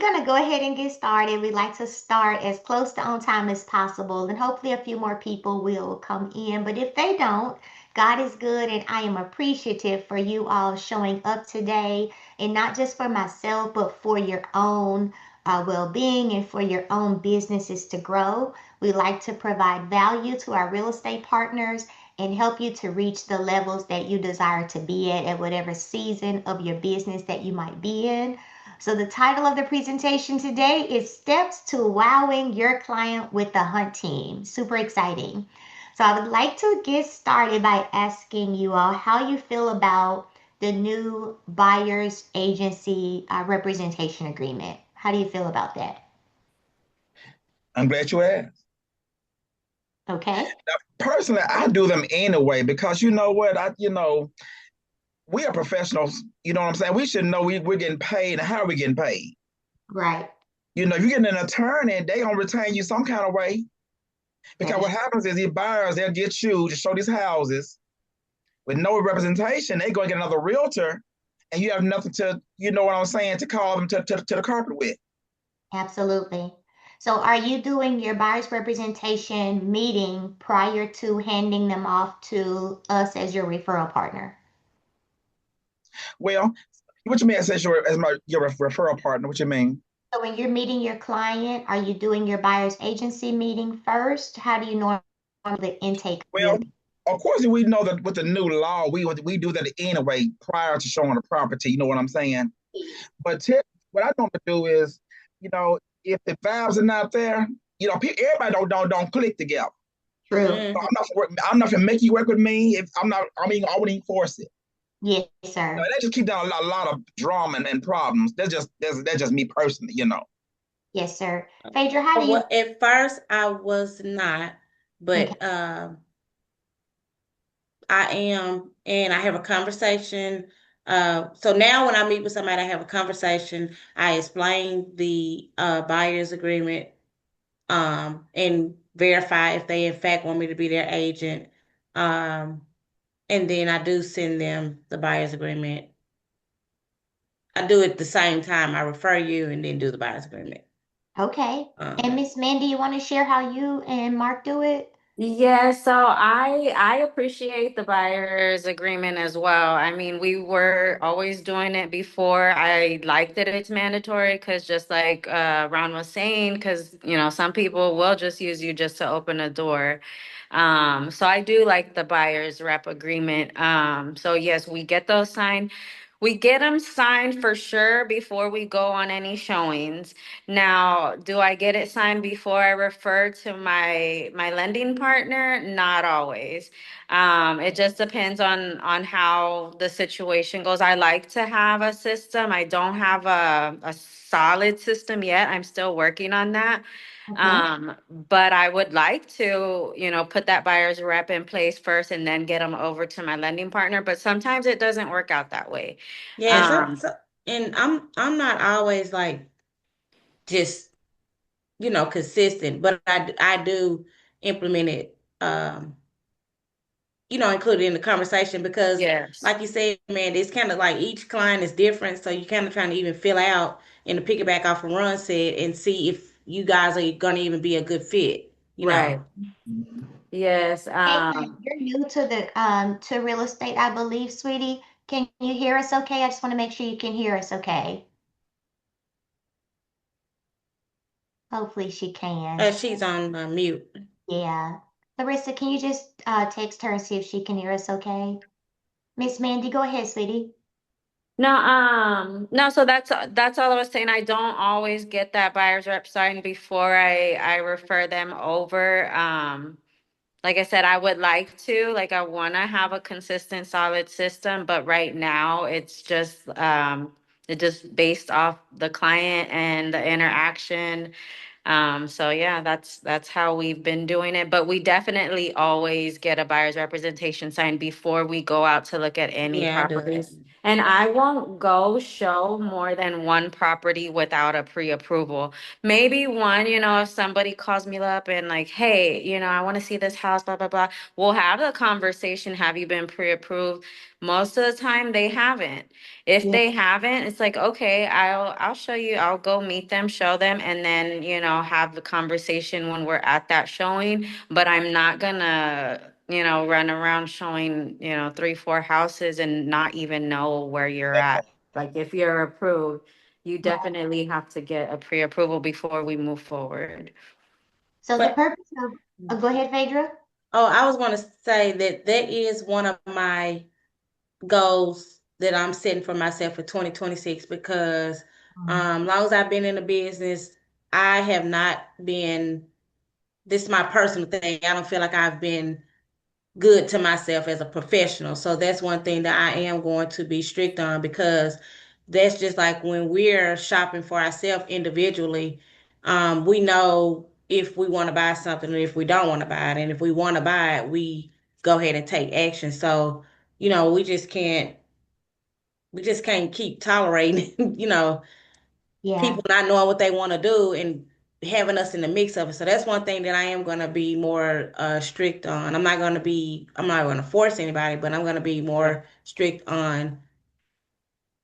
gonna go ahead and get started. We like to start as close to on time as possible, and hopefully a few more people will come in. But if they don't, God is good, and I am appreciative for you all showing up today, and not just for myself, but for your own well-being and for your own businesses to grow. We like to provide value to our real estate partners and help you to reach the levels that you desire to be at whatever season of your business that you might be in. So the title of the presentation today is Steps to Wowing Your Client with the Hunt Team. Super exciting. So I would like to get started by asking you all how you feel about the new buyer's agency representation agreement. How do you feel about that? I'm glad you asked. Okay. Personally, I do them anyway because you know what? We are professionals. You know what I'm saying? We should know we're getting paid and how are we getting paid. Right. If you're getting an attorney, they gonna retain you some kind of way. That Because what is happens is these buyers, they'll get you to show these houses with no representation. They gonna get another realtor, and you have nothing to, you know what I'm saying, to call them to the carpet with. absolutely. So are you doing your buyer's representation meeting prior to handing them off to us as your referral partner? Well, what you mean as your referral partner? What you mean? So when you're meeting your client, are you doing your buyer's agency meeting first? How do you normally the intake Well, really? of course, we know that with the new law, we do that anyway prior to showing the property. You know what I'm saying? But what I normally do is, if the vibes are not there, everybody don't click together. True. So Hmm. I'm not gonna make you work with me if I'm not. I mean, I wouldn't even force it. Yes, sir. That just keep down a lot of drama and problems. That's just me personally. Yes, sir. Phaedra, how do you? Well, at first I was not, Okay. but I am, and I have a conversation. So now when I meet with somebody, I have a conversation. I explain the buyer's agreement, and verify if they in fact want me to be their agent. Um, and then I do send them the buyer's agreement. I do it at the same time. I refer you and then do the buyer's agreement. Okay. And Um, Miss Mandy, you want to share how you and Mark do it? Yeah, so I appreciate the buyer's agreement as well. I mean, we were always doing it before. I liked that it's mandatory because just like Ron was saying, because some people will just use you just to open a door. So I do like the buyer's rep agreement. So yes, we get those signed. We get them signed for sure before we go on any showings. Now, do I get it signed before I refer to my lending partner? Not always. It just depends on how the situation goes. I like to have a system. I don't have a solid system yet. I'm still working on that. Okay. But I would like to, put that buyer's rep in place first and then get them over to my lending partner. But sometimes it doesn't work out that way. yeah, Um, and I'm not always like just consistent, but I do implement it, include it in the conversation because, yes. like you said, man, it's kind of like each client is different, so you kind of trying to even fill out and to piggyback off of Ron said and see if you guys are gonna even be a good fit, you Right. know. Yes. Phaedra, you're new to the to real estate, I believe, sweetie. Can you hear us okay? I just want to make sure you can hear us okay. Hopefully she can. She's on mute. Yeah. Larissa, can you just text her and see if she can hear us okay? Miss Mandy, go ahead, sweetie. No, so that's all I was saying. I don't always get that buyer's rep signed before I refer them over. Like I said, I would like to, like I want to have a consistent, solid system, but right now it's just based off the client and the interaction. So yeah, that's how we've been doing it. But we definitely always get a buyer's representation signed before we go out to look at any Yeah, I do that. properties. And I won't go show more than one property without a pre-approval. Maybe one, if somebody calls me up and like, hey, I want to see this house, blah, blah, blah. We'll have the conversation. Have you been pre-approved? Most of the time they haven't. If Yeah. they haven't, it's like, okay, I'll show you. I'll go meet them, show them, and then, have the conversation when we're at that showing. But I'm not gonna, run around showing, 3, 4 houses and not even know where you're at. Like if you're approved, you definitely have to get a pre-approval before we move forward. So the But purpose of, go ahead, Phaedra. oh, I was going to say that that is one of my goals that I'm setting for myself for 2026 because long as I've been in the business, I have not been, this is my personal thing. I don't feel like I've been good to myself as a professional. So that's one thing that I am going to be strict on because that's just like when we're shopping for ourselves individually, we know if we want to buy something or if we don't want to buy it. And if we want to buy it, we go ahead and take action. So, we just can't keep tolerating, Yeah, people not knowing what they want to do and having us in the mix of it. So that's one thing that I am going to be more strict on. I'm not going to force anybody, but I'm going to be more strict on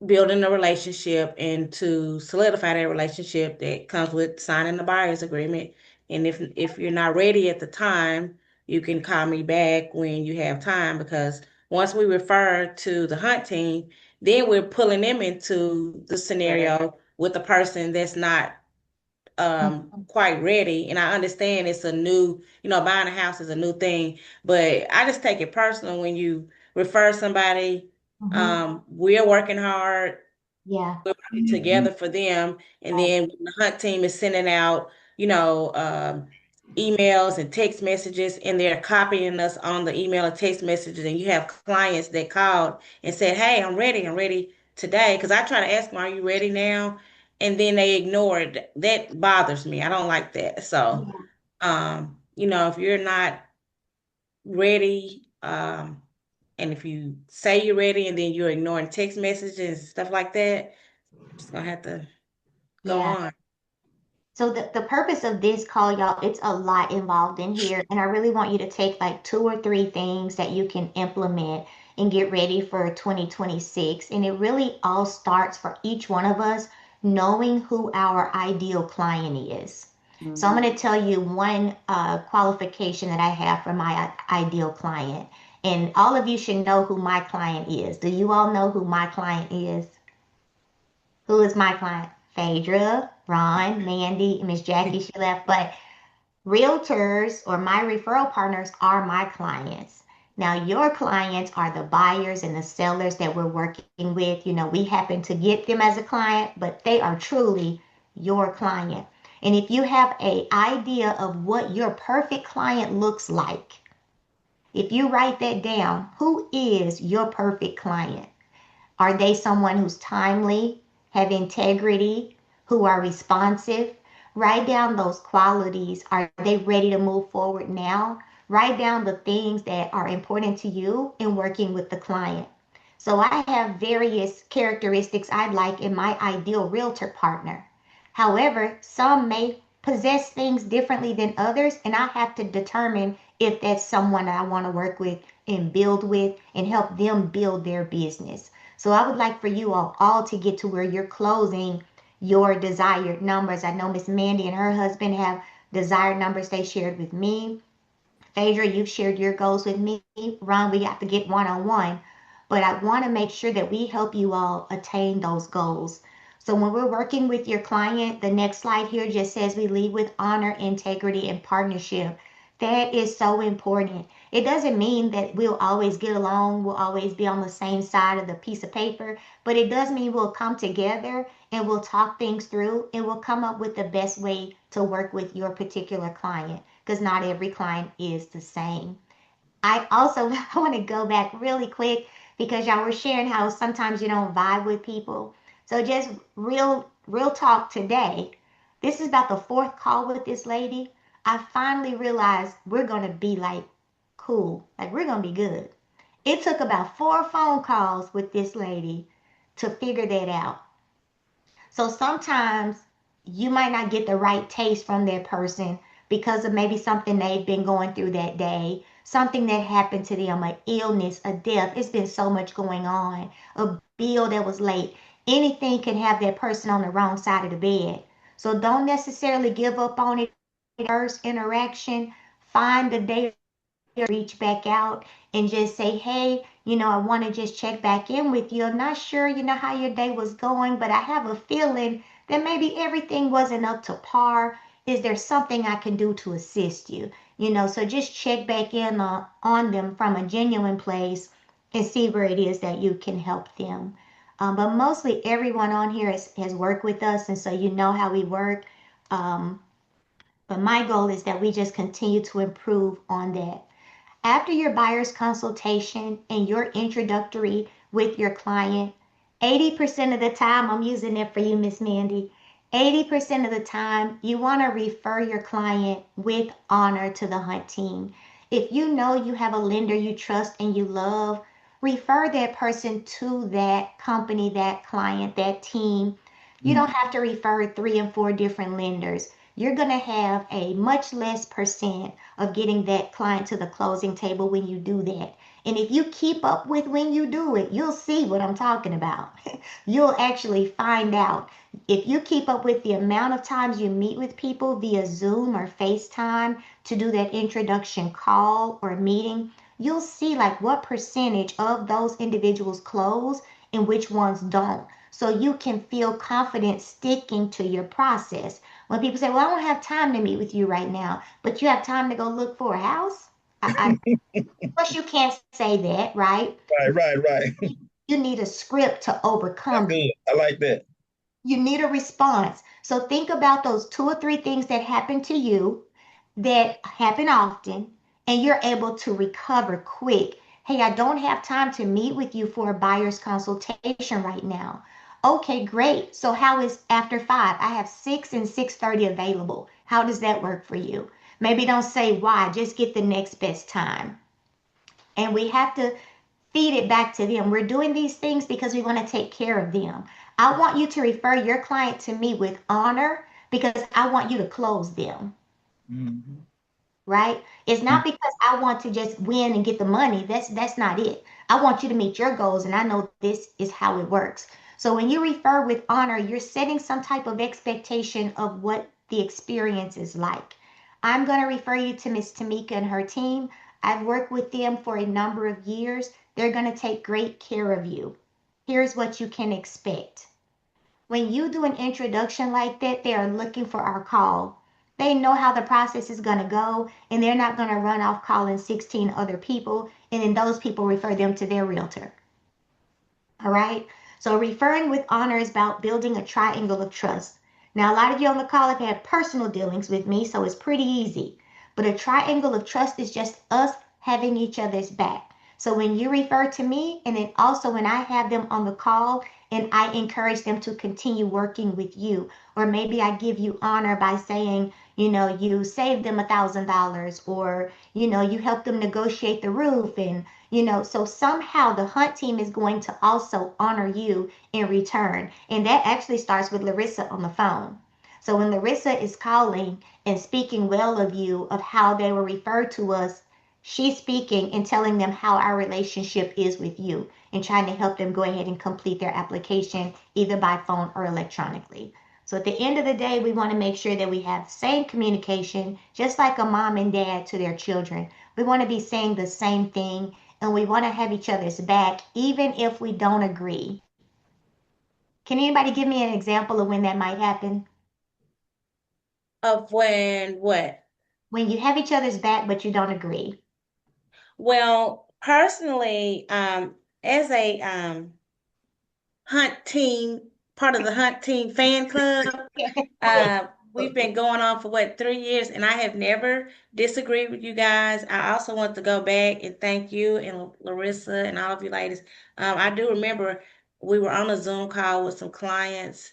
building a relationship and to solidify that relationship that comes with signing the buyer's agreement. And if you're not ready at the time, you can call me back when you have time because once we refer to the hunt team, then we're pulling them into the scenario with the person that's not quite ready. And I understand it's a new, buying a house is a new thing, but I just take it personal when you refer somebody. We're working hard yeah, together for them, and right. then when the hunt team is sending out, emails and text messages, and they're copying us on the email and text messages, and you have clients that called and said, "Hey, I'm ready today," because I try to ask them, "Are you ready now?" And then they ignore it. That bothers me. I don't like that. So, Yeah. if you're not ready, and if you say you're ready and then you're ignoring text messages and stuff like that, it's gonna have to go Yeah. on. So the purpose of this call, y'all, it's a lot involved in here. And I really want you to take like 2 or 3 things that you can implement and get ready for 2026. And it really all starts for each one of us knowing who our ideal client is. So I'm Mhm. going to tell you one qualification that I have for my ideal client. And all of you should know who my client is. Do you all know who my client is? Who is my client? Phaedra, Ron, Mandy, Miss Jackie, she left. But realtors or my referral partners are my clients. Now, your clients are the buyers and the sellers that we're working with. We happen to get them as a client, but they are truly your client. And if you have an idea of what your perfect client looks like, if you write that down, who is your perfect client? Are they someone who's timely, have integrity, who are responsive? Write down those qualities. Are they ready to move forward now? Write down the things that are important to you in working with the client. So I have various characteristics I'd like in my ideal realtor partner. However, some may possess things differently than others, and I have to determine if that's someone I want to work with and build with and help them build their business. So I would like for you all to get to where you're closing your desired numbers. I know Miss Mandy and her husband have desired numbers they shared with me. Phaedra, you've shared your goals with me. Ron, we got to get one-on-one. But I want to make sure that we help you all attain those goals. So when we're working with your client, the next slide here just says we lead with honor, integrity, and partnership. That is so important. It doesn't mean that we'll always get along, we'll always be on the same side of the piece of paper, but it does mean we'll come together and we'll talk things through and we'll come up with the best way to work with your particular client because not every client is the same. I also want to go back really quick because y'all were sharing how sometimes you don't vibe with people. So just real talk today. This is about the fourth call with this lady. I finally realized we're gonna be like cool, like we're gonna be good. It took about 4 phone calls with this lady to figure that out. So sometimes you might not get the right taste from that person because of maybe something they've been going through that day, something that happened to them, an illness, a death. It's been so much going on, a bill that was late. Anything can have that person on the wrong side of the bed. So don't necessarily give up on it first interaction. Find the day, reach back out and just say, hey, I want to just check back in with you. I'm not sure, how your day was going, but I have a feeling that maybe everything wasn't up to par. Is there something I can do to assist you? So just check back in on them from a genuine place and see where it is that you can help them. But mostly everyone on here has worked with us, and so you know how we work. Um, but my goal is that we just continue to improve on that. After your buyer's consultation and your introductory with your client, 80% of the time, I'm using it for you, Miss Mandy, 80% of the time, you want to refer your client with honor to the hunt team. If you know you have a lender you trust and you love, refer that person to that company, that client, that team. You don't have to refer 3 and 4 different lenders. You're going to have a much less percent of getting that client to the closing table when you do that. And if you keep up with when you do it, you'll see what I'm talking about. You'll actually find out. If you keep up with the amount of times you meet with people via Zoom or FaceTime to do that introduction call or meeting, you'll see like what percentage of those individuals close and which ones don't. So you can feel confident sticking to your process. When people say, well, I don't have time to meet with you right now, but you have time to go look for a house? Of course, you can't say that, right? Right. You need a script to That's overcome. good. I like that. You need a response. So think about those 2 or 3 things that happen to you that happen often, and you're able to recover quick. Hey, I don't have time to meet with you for a buyer's consultation right now. Okay, great. So how is after 5? I have 6 and 6:30 available. How does that work for you? Maybe don't say why, just get the next best time. And we have to feed it back to them. We're doing these things because we want to take care of them. I want you to refer your client to me with honor because I want you to close them, Mm-hmm. right? It's not because I want to just win and get the money. That's not it. I want you to meet your goals, and I know this is how it works. So when you refer with honor, you're setting some type of expectation of what the experience is like. I'm going to refer you to Miss Tamika and her team. I've worked with them for a number of years. They're going to take great care of you. Here's what you can expect. When you do an introduction like that, they are looking for our call. They know how the process is going to go, and they're not going to run off calling 16 other people, and then those people refer them to their realtor. All right? So, referring with honor is about building a triangle of trust. Now, a lot of you on the call have had personal dealings with me, so it's pretty easy. But a triangle of trust is just us having each other's back. So when you refer to me, and then also when I have them on the call and I encourage them to continue working with you, or maybe I give you honor by saying, you saved them $1,000, or, you helped them negotiate the roof, and, so somehow the hunt team is going to also honor you in return. And that actually starts with Larissa on the phone. So when Larissa is calling and speaking well of you, of how they were referred to us, she's speaking and telling them how our relationship is with you and trying to help them go ahead and complete their application either by phone or electronically. So at the end of the day, we want to make sure that we have the same communication, just like a mom and dad to their children. We want to be saying the same thing, and we want to have each other's back, even if we don't agree. Can anybody give me an example of when that might happen? Of when what? When you have each other's back, but you don't agree. Well, personally, as a hunt team, part of the hunt team fan club, we've been going on for what, 3 years, and I have never disagreed with you guys. I also want to go back and thank you and Larissa and all of you ladies. I do remember we were on a Zoom call with some clients.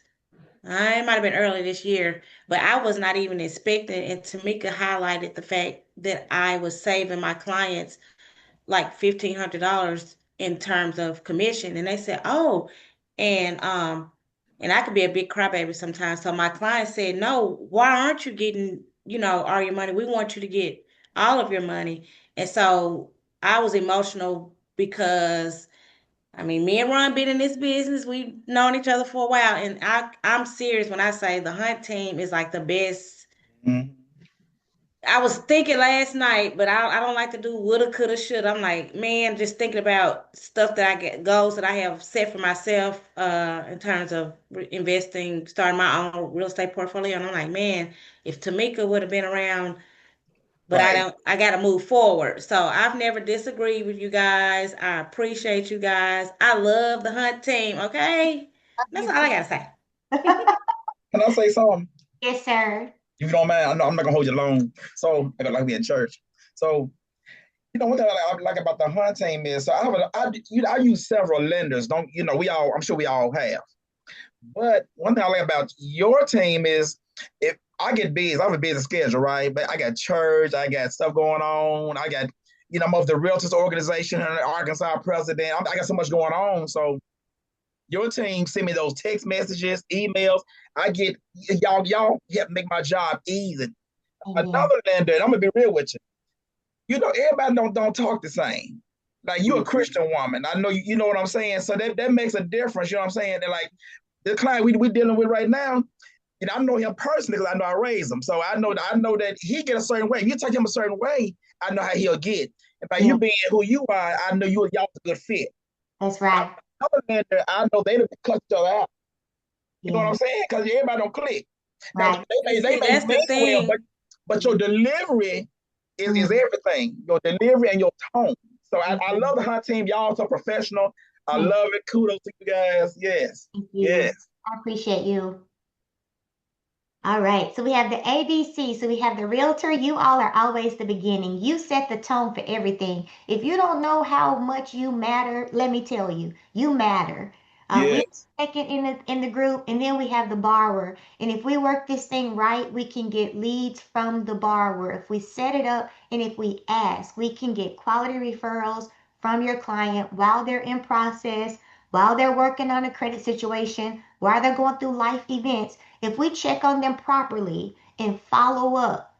It might have been early this year, but I was not even expecting, and Tamika highlighted the fact that I was saving my clients like $1,500 in terms of commission. And they said, oh, and I could be a big crybaby sometimes. So my client said, no, why aren't you getting, all your money? We want you to get all of your money. And so I was emotional because I mean, me and Ron been in this business. We've known each other for a while, and I'm serious when I say the Hunt team is like the best. Mhm. I was thinking last night, but I don't like to do woulda, coulda, shoulda. I'm like, man, just thinking about stuff that I get goals that I have set for myself in terms of investing, starting my own real estate portfolio. And I'm like, man, if Tamika would have been around, but Right. I got to move forward. So I've never disagreed with you guys. I appreciate you guys. I love the Hunt team. Okay. That's all I got to say. Can I say something? Yes, sir. If you don't mind, I know I'm not gonna hold you long. So I got like me in church. So one thing I like about the Hunt team is so I use several lenders. Don't we all? I'm sure we all have. But one thing I like about your team is if I get busy, I have a busy schedule, right? But I got church, I got stuff going on, I got I'm of the Realtors organization and the Arkansas president. I got so much going on. So your team send me those text messages, emails. I get y'all help make my job easy. Amen. Another lender, and I'm gonna be real with you. Everybody don't talk the same. Like you're a Christian woman. I know you know what I'm saying. So that makes a difference. You know what I'm saying? And like the client we dealing with right now, I know him personally because I know I raised him. So I know that he get a certain way. If you take him a certain way, I know how he'll get. And by Yeah, you being who you are, I know y'all a good fit. that's right. Other than that, I know they don't cut each other out. You know what I'm Yeah, saying? Because everybody don't click. Now right. And they see, may that's the mean well, thing. but your delivery is Mm, everything. Your delivery and your tone. So I mhm. love the Hunt team. Y'all so professional. I Thank love it. Kudos to you guys. Yes. thank Yes. you. I appreciate you. All right, so we have the ABC. So we have the realtor. You all are always the beginning. You set the tone for everything. If you don't know how much you matter, let me tell you, you matter. We Yes. second in the group, and then we have the borrower. And if we work this thing right, we can get leads from the borrower. If we set it up and if we ask, we can get quality referrals from your client while they're in process, while they're working on a credit situation, while they're going through life events. If we check on them properly and follow up,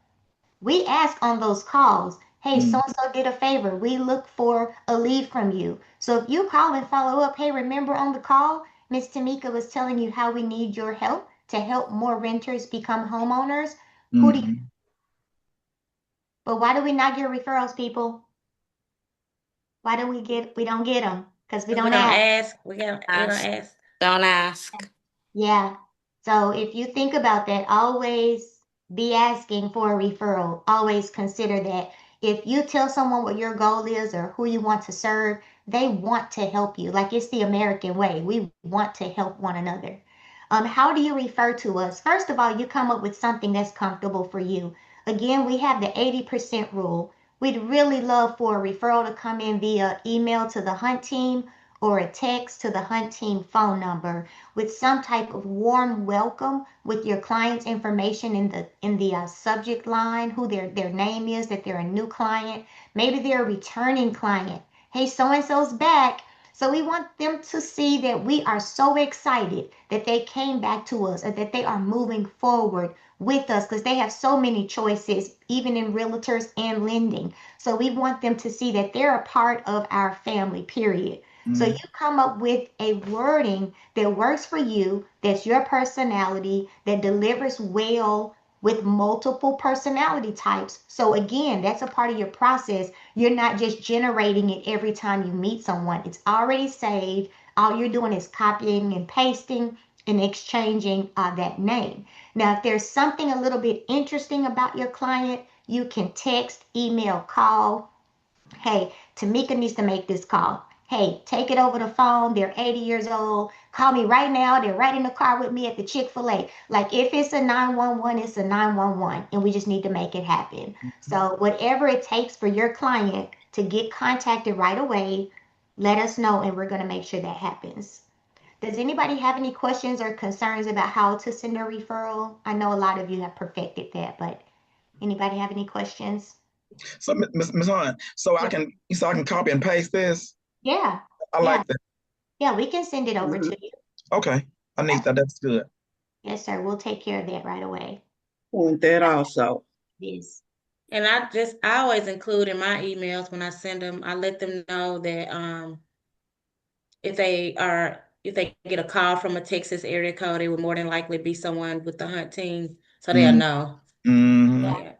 we ask on those calls, hey, so Mm. and so did a favor. We look for a lead from you. So if you call and follow up, hey, remember on the call, Miss Tamika was telling you how we need your help to help more renters become homeowners. Who do you, Mm-hmm. but why do we not get referrals, people? Why do we don't get them? Because we Because we don't don't ask. ask. We don't Ask. ask. Don't ask. Yeah. So if you think about that, always be asking for a referral. Always consider that. If you tell someone what your goal is or who you want to serve, they want to help you. Like it's the American way. We want to help one another. How do you refer to us? First of all, you come up with something that's comfortable for you. Again, we have the 80% rule. We'd really love for a referral to come in via email to the Hunt team or a text to the Hunt team phone number with some type of warm welcome with your client's information in the subject line, who their name is, that they're a new client, maybe they're a returning client. Hey, so and so's back. So we want them to see that we are so excited that they came back to us or that they are moving forward with us because they have so many choices, even in realtors and lending. So we want them to see that they're a part of our family, period. So you Mm. come up with a wording that works for you, that's your personality, that delivers well with multiple personality types. So again, that's a part of your process. You're not just generating it every time you meet someone. It's already saved. All you're doing is copying and pasting and exchanging that name. Now, if there's something a little bit interesting about your client, you can text, email, call. Hey, Tamika needs to make this call. Hey, take it over the phone. They're 80 years old. Call me right now. They're right in the car with me at the Chick-fil-A. Like if it's a 911, it's a 911, and we just need to make it happen. So whatever it takes for your client to get contacted right away, let us know and we're going to make sure that happens. Does anybody have any questions or concerns about how to send a referral? I know a lot of you have perfected that, but anybody have any questions? So Miss Hunt, so Yeah, I can copy and paste this. yeah, I yeah, like that. yeah. We can send it over Mhm. to you. Okay, I need Yeah. that. That's good. Yes, sir. We'll take care of that right away. Want that also. Yes. And I always include in my emails when I send them, I let them know that if they get a call from a Texas area code, it would more than likely be someone with the hunt team, so they'll Mm, know. hmm Yeah.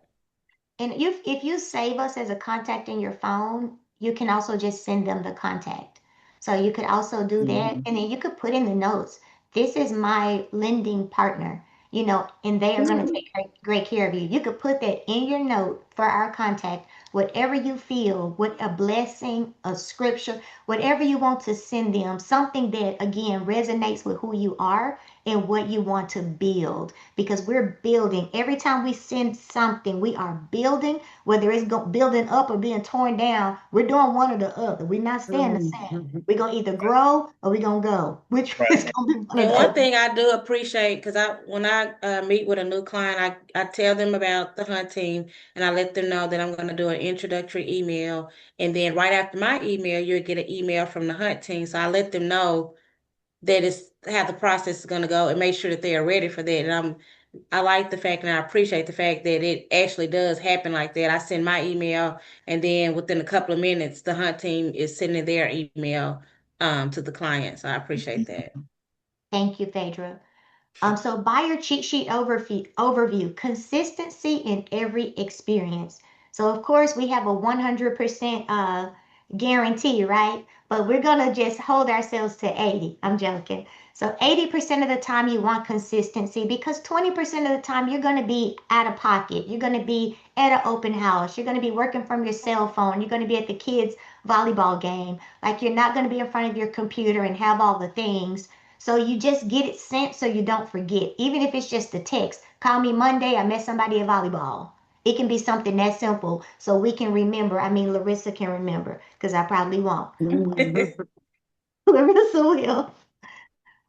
And if you save us as a contact in your phone, you can also just send them the contact. So you could also do that. Mhm. And then you could put in the notes, this is my lending partner, and they are going to Mhm. take great care of you. You could put that in your note for our contact, whatever you feel, what a blessing, a scripture, whatever you want to send them, something that again resonates with who you are and what you want to build, because we're building. Every time we send something, we are building, whether it's building up or being torn down. We're doing one or the other. We're not staying the same. Mhm. We're going to either grow or we're going to go. Which Right. is going to be one or And the one other. thing I do appreciate, because when I meet with a new client, I tell them about the hunt team and I let them know that I'm going to do an introductory email. And then right after my email, you'll get an email from the hunt team. So I let them know that it's how the process is going to go and make sure that they are ready for that. And I like the fact and I appreciate the fact that it actually does happen like that. I send my email and then within a couple of minutes, the hunt team is sending their email to the client. So I appreciate that. Thank you, Phaedra. So buyer cheat sheet overview, consistency in every experience. So of course we have a 100% guarantee, right? But we're gonna just hold ourselves to 80. I'm joking. So 80% of the time you want consistency, because 20% of the time you're gonna be out of pocket. You're gonna be at an open house. You're gonna be working from your cell phone. You're gonna be at the kids' volleyball game. Like, you're not gonna be in front of your computer and have all the things. So you just get it sent so you don't forget. Even if it's just a text, call me Monday, I met somebody at volleyball. It can be something that simple so we can remember. I mean, Larissa can remember, because I probably won't. Mhm. Larissa will.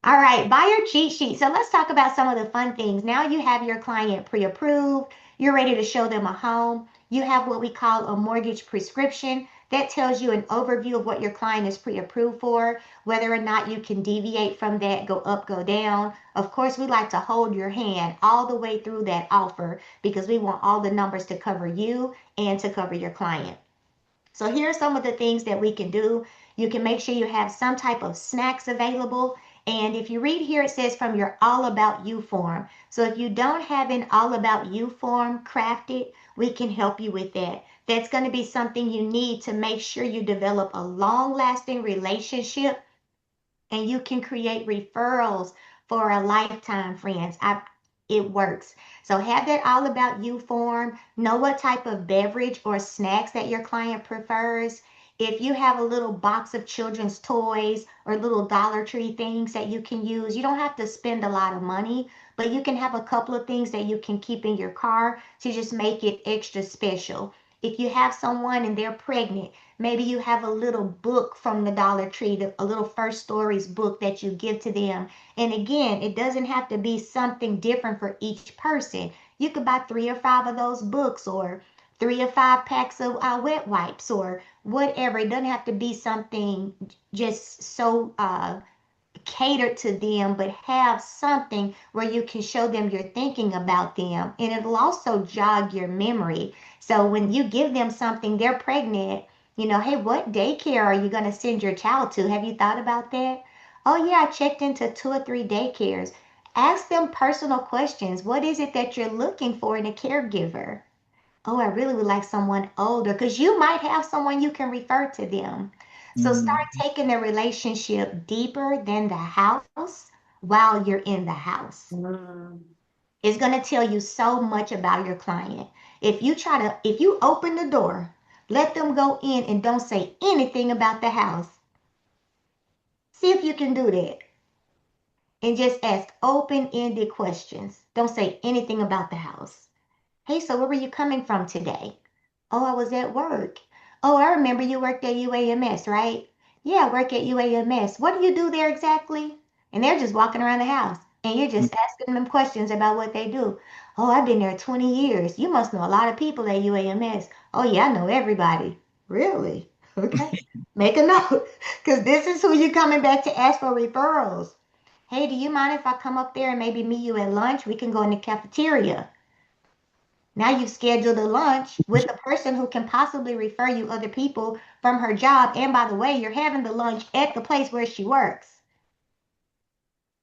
All right, buyer cheat sheet. So let's talk about some of the fun things. Now you have your client pre-approved. You're ready to show them a home. You have what we call a mortgage prescription. That tells you an overview of what your client is pre-approved for, whether or not you can deviate from that, go up, go down. Of course, we like to hold your hand all the way through that offer, because we want all the numbers to cover you and to cover your client. So here are some of the things that we can do. You can make sure you have some type of snacks available. And if you read here, it says from your All About You form. So if you don't have an All About You form crafted, we can help you with that. That's going to be something you need to make sure you develop a long lasting relationship, and you can create referrals for a lifetime, friends. It works. So have that All About You form. Know what type of beverage or snacks that your client prefers. If you have a little box of children's toys or little Dollar Tree things that you can use, you don't have to spend a lot of money, but you can have a couple of things that you can keep in your car to just make it extra special. If you have someone and they're pregnant, maybe you have a little book from the Dollar Tree, a little first stories book that you give to them. And again, it doesn't have to be something different for each person. You could buy 3 or 5 of those books, or 3 or 5 packs of wet wipes, or whatever. It doesn't have to be something just so catered to them, but have something where you can show them you're thinking about them. And it'll also jog your memory. So when you give them something, they're pregnant, hey, what daycare are you going to send your child to? Have you thought about that? Oh, yeah, I checked into 2 or 3 daycares. Ask them personal questions. What is it that you're looking for in a caregiver? Oh, I really would like someone older, because you might have someone you can refer to them. So start Mm, taking the relationship deeper than the house while you're in the house. Mhm. It's going to tell you so much about your client. If you open the door, let them go in and don't say anything about the house. See if you can do that. And just ask open-ended questions. Don't say anything about the house. Hey, so where were you coming from today? Oh, I was at work. Oh, I remember you worked at UAMS, right? Yeah, I work at UAMS. What do you do there exactly? And they're just walking around the house. And you're just asking them questions about what they do. Oh, I've been there 20 years. You must know a lot of people at UAMS. Oh, yeah, I know everybody. Really? Okay. Make a note because this is who you're coming back to ask for referrals. Hey, do you mind if I come up there and maybe meet you at lunch? We can go in the cafeteria. Now you've scheduled a lunch with a person who can possibly refer you other people from her job. And by the way, you're having the lunch at the place where she works.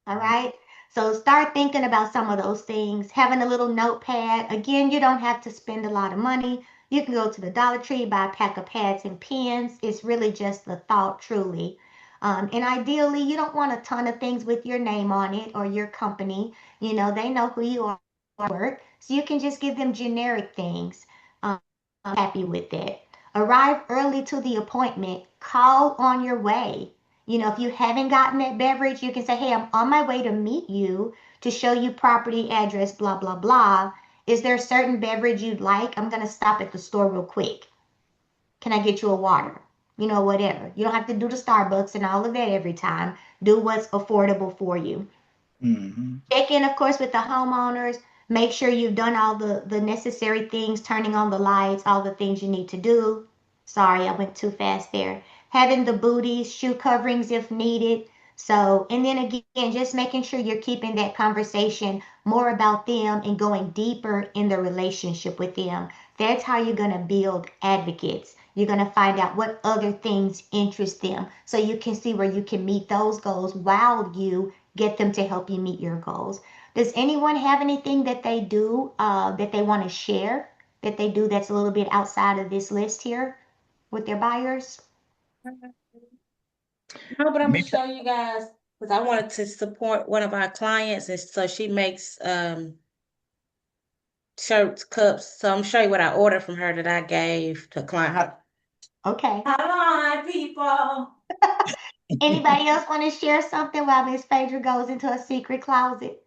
All right. So start thinking about some of those things, having a little notepad. Again, you don't have to spend a lot of money. You can go to the Dollar Tree, buy a pack of pads and pens. It's really just the thought, truly. And ideally, you don't want a ton of things with your name on it or your company. You know, they know who you are at work. So you can just give them generic things. I'm happy with that. Arrive early to the appointment. Call on your way. You know, if you haven't gotten that beverage, you can say, hey, I'm on my way to meet you to show you property address, blah, blah, blah. Is there a certain beverage you'd like? I'm going to stop at the store real quick. Can I get you a water? You know, whatever. You don't have to do the Starbucks and all of that every time. Do what's affordable for you. Mm-hmm. Check in, of course, with the homeowners. Make sure you've done all the necessary things, turning on the lights, all the things you need to do. Sorry, I went too fast there. Having the booties, shoe coverings if needed. So, and then again, just making sure you're keeping that conversation more about them and going deeper in the relationship with them. That's how you're going to build advocates. You're going to find out what other things interest them so you can see where you can meet those goals while you get them to help you meet your goals. Does anyone have anything that they do that they want to share that they do that's a little bit outside of this list here with their buyers? No, but I'm Me, gonna show you guys because I wanted to support one of our clients, and so she makes shirts, cups. So I'm gonna show you what I ordered from her that I gave to a client. Okay. Hold on, people. Anybody else want to share something while Miss Phaedra goes into a secret closet?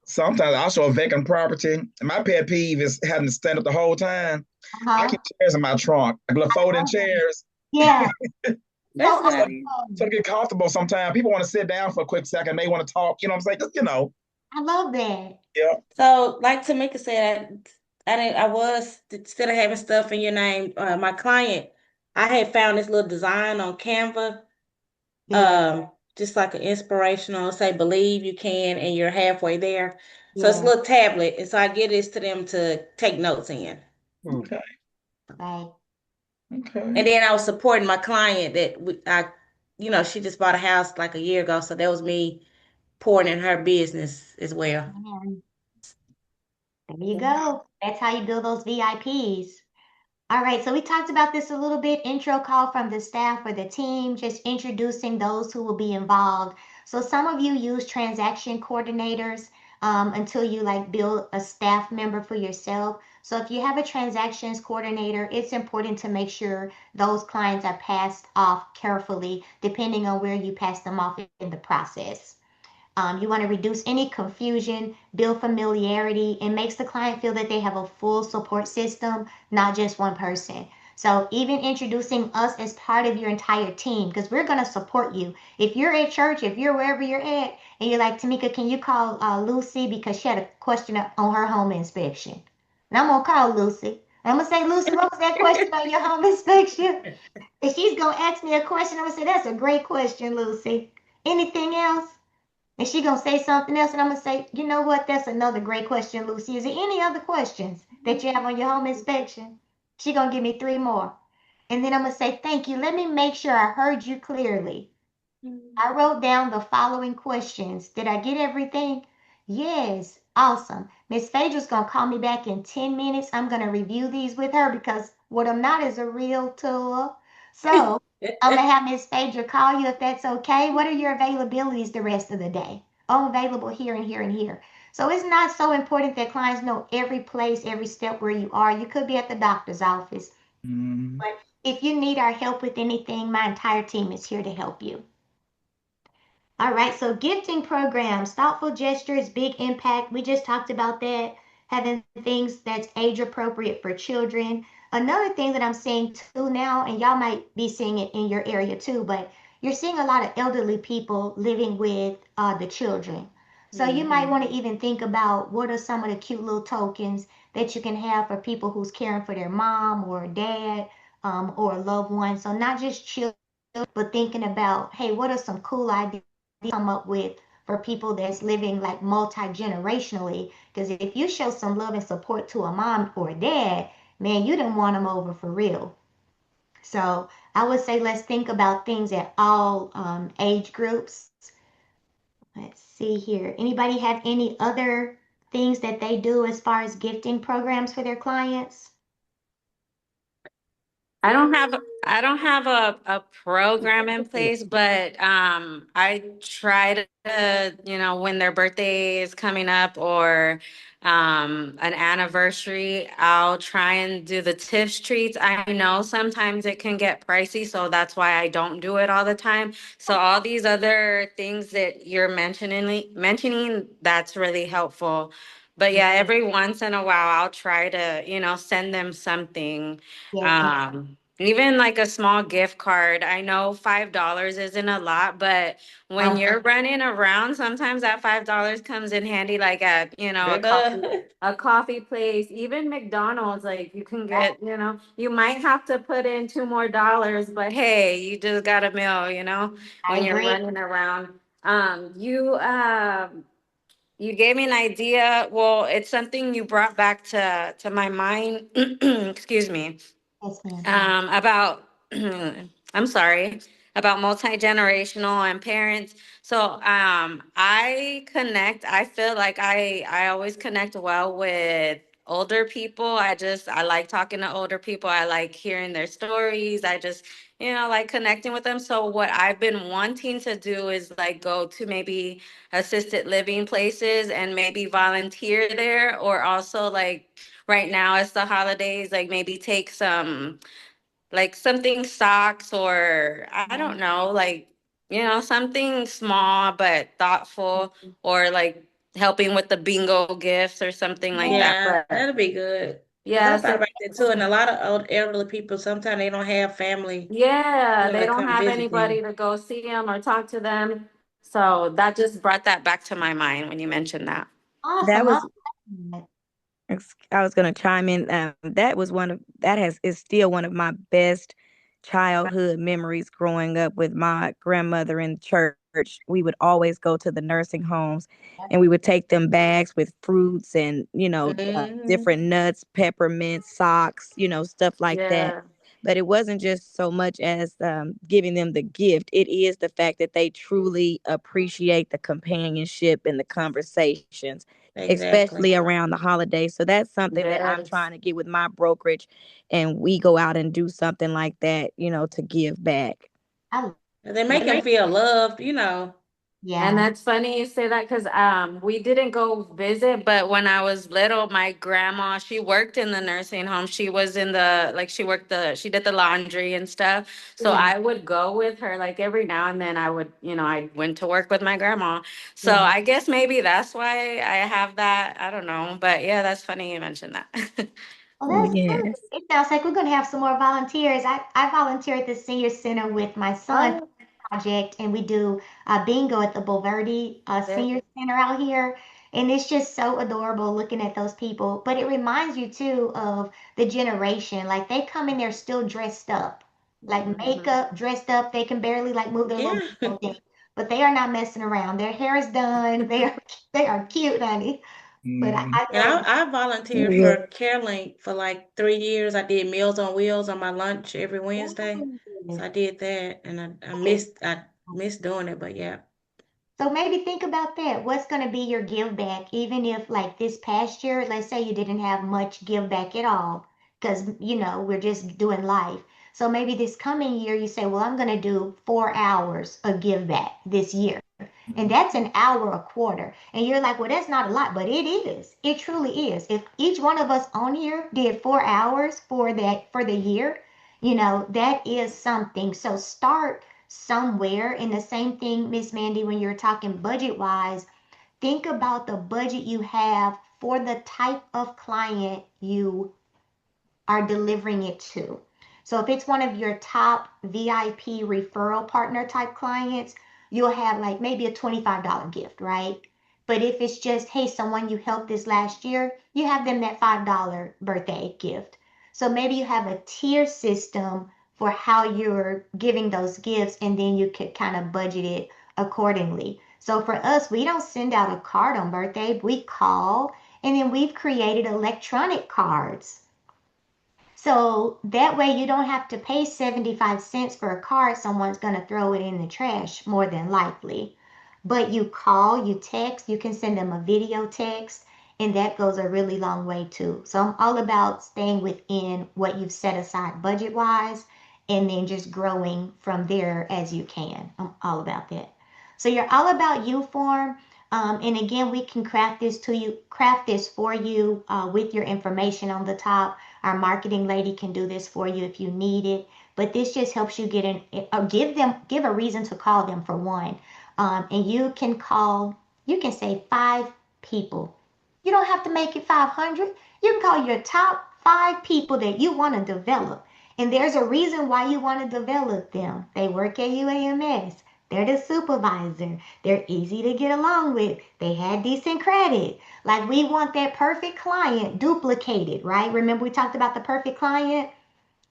sometimes I show a vacant property. My pet peeve is having to stand up the whole time. I Uh-huh. keep chairs in my trunk, like little folding chairs. Yeah. That's So nice. So to get comfortable sometimes. People want to sit down for a quick second. They want to talk. You know what I'm saying? Just, I love that. yeah. So, like Tamika said, I was instead of having stuff in your name, my client, I had found this little design on Canva, Yeah. just like an inspirational, say believe you can, and you're halfway there. So it's a Yeah. little tablet, and so I give this to them to take notes in. Okay. Right. Okay. And then I was supporting my client she just bought a house like a year ago, so that was me pouring in her business as well. Amen. There you go. That's how you build those VIPs. All right, so we talked about this a little bit, intro call from the staff or the team, just introducing those who will be involved. So some of you use transaction coordinators until you like build a staff member for yourself. So if you have a transactions coordinator, it's important to make sure those clients are passed off carefully, depending on where you pass them off in the process. You want to reduce any confusion, build familiarity, and makes the client feel that they have a full support system, not just one person. So even introducing us as part of your entire team, because we're going to support you. If you're at church, if you're wherever you're at, and you're like, Tamika, can you call Lucy because she had a question on her home inspection? And I'm going to call Lucy. I'm going to say, Lucy, what was that question on your home inspection? And she's going to ask me a question. I'm going to say, that's a great question, Lucy. Anything else? And she gonna say something else, and I'm gonna say, you know what? That's another great question, Lucy. Is there any other questions that you have on your home inspection? She gonna give me three more, and then I'm gonna say, thank you. Let me make sure I heard you clearly. I wrote down the following questions. Did I get everything? Yes. Awesome. Miss Phaedra's gonna call me back in 10 minutes. I'm gonna review these with her because what I'm not is a realtor. So I'm gonna have Miss Phaedra call you if that's okay. What are your availabilities the rest of the day? Oh, I'm available here and here and here. So it's not so important that clients know every place, every step where you are. You could be at the doctor's office. Mm. But if you need our help with anything, my entire team is here to help you. All right, so gifting programs, thoughtful gestures, big impact. We just talked about that, having things that's age appropriate for children. Another thing that I'm seeing too now, and y'all might be seeing it in your area too, but you're seeing a lot of elderly people living with the children. So you might want to even think about what are some of the cute little tokens that you can have for people who's caring for their mom or dad or a loved one. So not just children, but thinking about, hey, what are some cool ideas to come up with for people that's living like multi-generationally? Because if you show some love and support to a mom or a dad, man, you didn't want them over for real. So I would say let's think about things at all age groups. Let's see here. Anybody have any other things that they do as far as gifting programs for their clients? I don't have a program in place, but I try to, when their birthday is coming up or an anniversary, I'll try and do the tips treats. I know sometimes it can get pricey, so that's why I don't do it all the time. So all these other things that you're mentioning, that's really helpful. But yeah, every once in a while I'll try to, send them something. Yes, ma'am. Even like a small gift card. I know $5 isn't a lot, but when Um, you're running around, sometimes that $5 comes in handy, like at, It does. a coffee place, even McDonald's, like you can get, you might have to put in two more dollars, but hey, you just got a meal, I when you're agree. running around. You gave me an idea. Well, it's something you brought back to my mind. Excuse me. Yes, ma'am. About I'm sorry, about multi-generational and parents. So I feel like I always connect well with older people. I like talking to older people. I like hearing their stories. I just, like connecting with them. So what I've been wanting to do is like go to maybe assisted living places and maybe volunteer there, or also like right now it's the holidays, like maybe take some like something socks, or I don't know, like, something small but thoughtful, or like helping with the bingo gifts or something like that. Yeah, But that'll be good. Because I yes, thought about that too. And a lot of old elderly people, sometimes they don't have family, yeah, they to don't come have visit anybody them. to go see them or talk to them. So that just brought that back to my mind when you mentioned that. That Awesome. was, Awesome. I was going to chime in. That was is still one of my best childhood memories growing up with my grandmother in church. We would always go to the nursing homes and we would take them bags with fruits and, Hmm. different nuts, peppermint, socks, stuff like that. Yeah. But it wasn't just so much as giving them the gift. It is the fact that they truly appreciate the companionship and the conversations, Exactly. especially around the holidays. So that's something that I'm Yes. trying to get with my brokerage. And we go out and do something like that, to give back. I, They make them feel loved. And yeah. that's funny you say that because we didn't go visit, but when I was little, my grandma, she worked in the nursing home. She was in the like she did the laundry and stuff. So Yeah. I would go with her like every now and then. I went to work with my grandma. So Yeah. I guess maybe that's why I have that. I don't know, but yeah, that's funny you mentioned that. Well, Oh, that's good. yes. It sounds like we're going to have some more volunteers. I volunteer at the senior center with my son Oh, project, and we do bingo at the Bulverde yeah. Senior Center out here. And it's just so adorable looking at those people. But it reminds you too of the generation. Like they come in there still dressed up, like Mhm. makeup, dressed up. They can barely like move their little Yeah. bingo thing, but they are not messing around. Their hair is done. They are cute, honey. But Mhm. I And love I volunteered Yeah. for CareLink for like 3 years. I did Meals on Wheels on my lunch every Wednesday. So it. I did that, and I Okay. missed doing it, but yeah. So maybe think about that. What's going to be your give back, even if like this past year, let's say you didn't have much give back at all, because we're just doing life. So maybe this coming year you say, well, I'm going to do 4 hours of give back this year. And that's an hour a quarter. And you're like, well, that's not a lot, but it is. It truly is. If each one of us on here did 4 hours for the year, that is something. So start somewhere. And the same thing, Miss Mandy, when you're talking budget wise, think about the budget you have for the type of client you are delivering it to. So if it's one of your top VIP referral partner type clients, you'll have like maybe a $25 gift, right? But if it's just, hey, someone you helped this last year, you have them that $5 birthday gift. So maybe you have a tier system for how you're giving those gifts, and then you could kind of budget it accordingly. So for us, we don't send out a card on birthday, we call, and then we've created electronic cards. So that way you don't have to pay 75 cents for a card. Someone's going to throw it in the trash more than likely. But you call, you text, you can send them a video text, and that goes a really long way too. So I'm all about staying within what you've set aside budget wise, and then just growing from there as you can. I'm all about that. So you're all about you form. And again, we can craft this for you with your information on the top. Our marketing lady can do this for you if you need it. But this just helps you give a reason to call them for one. And you can say 5 people. You don't have to make it 500. You can call your top 5 people that you want to develop. And there's a reason why you want to develop them. They work at UAMS. They're the supervisor. They're easy to get along with. They had decent credit. Like, we want that perfect client duplicated, right? Remember we talked about the perfect client?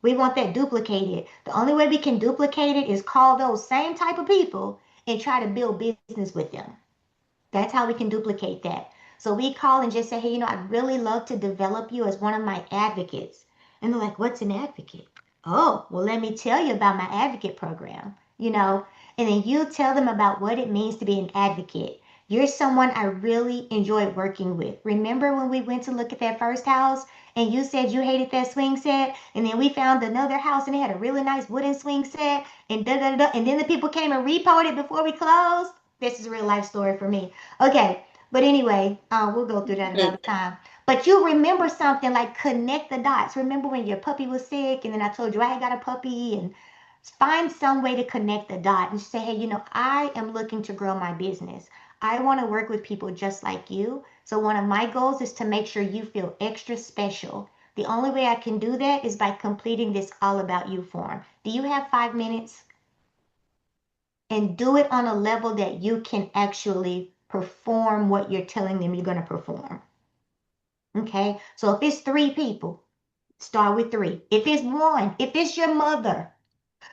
We want that duplicated. The only way we can duplicate it is call those same type of people and try to build business with them. That's how we can duplicate that. So we call and just say, hey, I'd really love to develop you as one of my advocates. And they're like, what's an advocate? Oh, well, let me tell you about my advocate program, and then you tell them about what it means to be an advocate. You're someone I really enjoyed working with. Remember when we went to look at that first house and you said you hated that swing set, and then we found another house and it had a really nice wooden swing set, and da da da, and then the people came and repoed it before we closed? This is a real life story for me. Okay, but anyway, we'll go through that another time. But you remember something, like connect the dots. Remember when your puppy was sick, and then I told you I got a puppy, and find some way to connect the dot and say, hey, I am looking to grow my business. I want to work with people just like you. So one of my goals is to make sure you feel extra special. The only way I can do that is by completing this all about you form. Do you have 5 minutes? And do it on a level that you can actually perform what you're telling them you're going to perform. Okay, so if it's 3 people, start with 3. If it's 1, if it's your mother,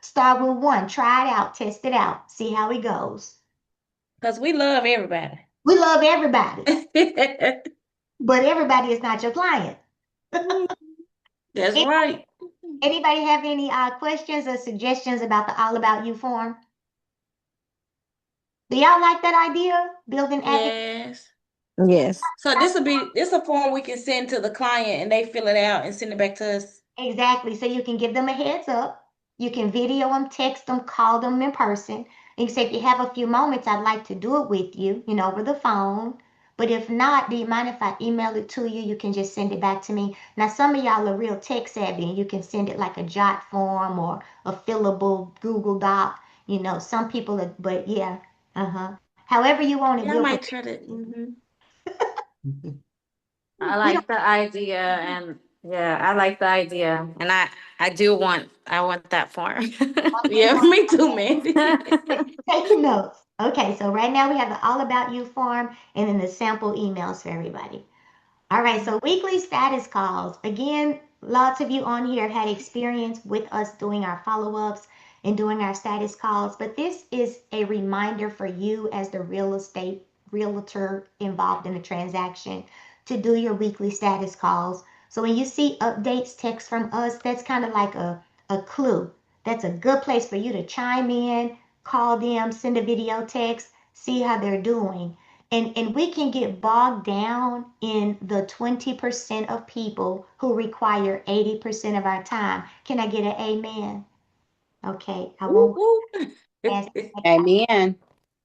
start with 1. Try it out, test it out, see how it goes. Because we love everybody. We love everybody, but everybody is not your client. That's right. Anybody have any questions or suggestions about the All About You form? Do y'all like that idea? Building advocacy? Yes. Yes. So this a form we can send to the client and they fill it out and send it back to us. Exactly. So you can give them a heads up. You can video them, text them, call them in person. And you say, if you have a few moments, I'd like to do it with you, over the phone. But if not, do you mind if I email it to you? You can just send it back to me. Now, some of y'all are real tech savvy, and you can send it like a jot form or a fillable Google Doc. Some people are, but yeah, however you want it. Yeah, I might try to. I like the idea, and yeah, I like the idea, and I want that form. Yeah, me too, man. Taking notes. Okay, so right now we have the All About You form and then the sample emails for everybody. All right, so weekly status calls. Again, lots of you on here have had experience with us doing our follow-ups and doing our status calls, but this is a reminder for you as the real estate realtor involved in the transaction to do your weekly status calls. So when you see updates text from us, that's kind of like a clue. That's a good place for you to chime in, call them, send a video text, see how they're doing. And we can get bogged down in the 20% of people who require 80% of our time. Can I get an amen? Okay, I won't ask. Amen.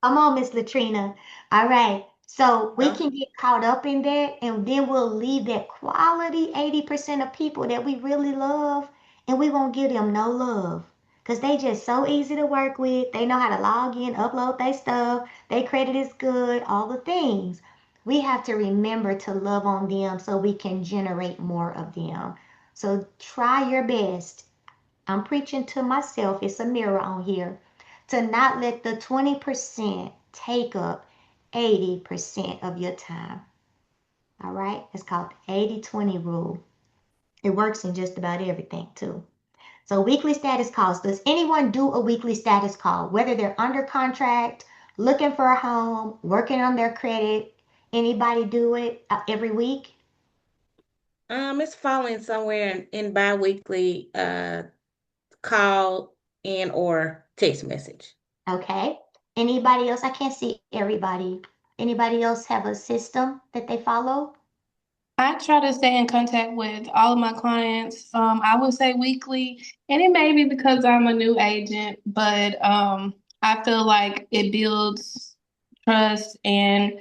Come on, Miss Latrina. All right. So we Yeah. can get caught up in that, and then we'll leave that quality 80% of people that we really love, and we won't give them no love. Because they just so easy to work with. They know how to log in, upload their stuff. Their credit is good, all the things. We have to remember to love on them so we can generate more of them. So try your best I'm preaching to myself, it's a mirror on here, to not let the 20% take up 80% of your time. All right? It's called the 80-20 rule. It works in just about everything too. So weekly status calls. Does anyone do a weekly status call? Whether they're under contract, looking for a home, working on their credit, anybody do it every week? It's falling somewhere in bi-weekly call and or text message. Okay. Anybody else? I can't see everybody. Anybody else have a system that they follow? I try to stay in contact with all of my clients. I would say weekly, and it may be because I'm a new agent, but I feel like it builds trust and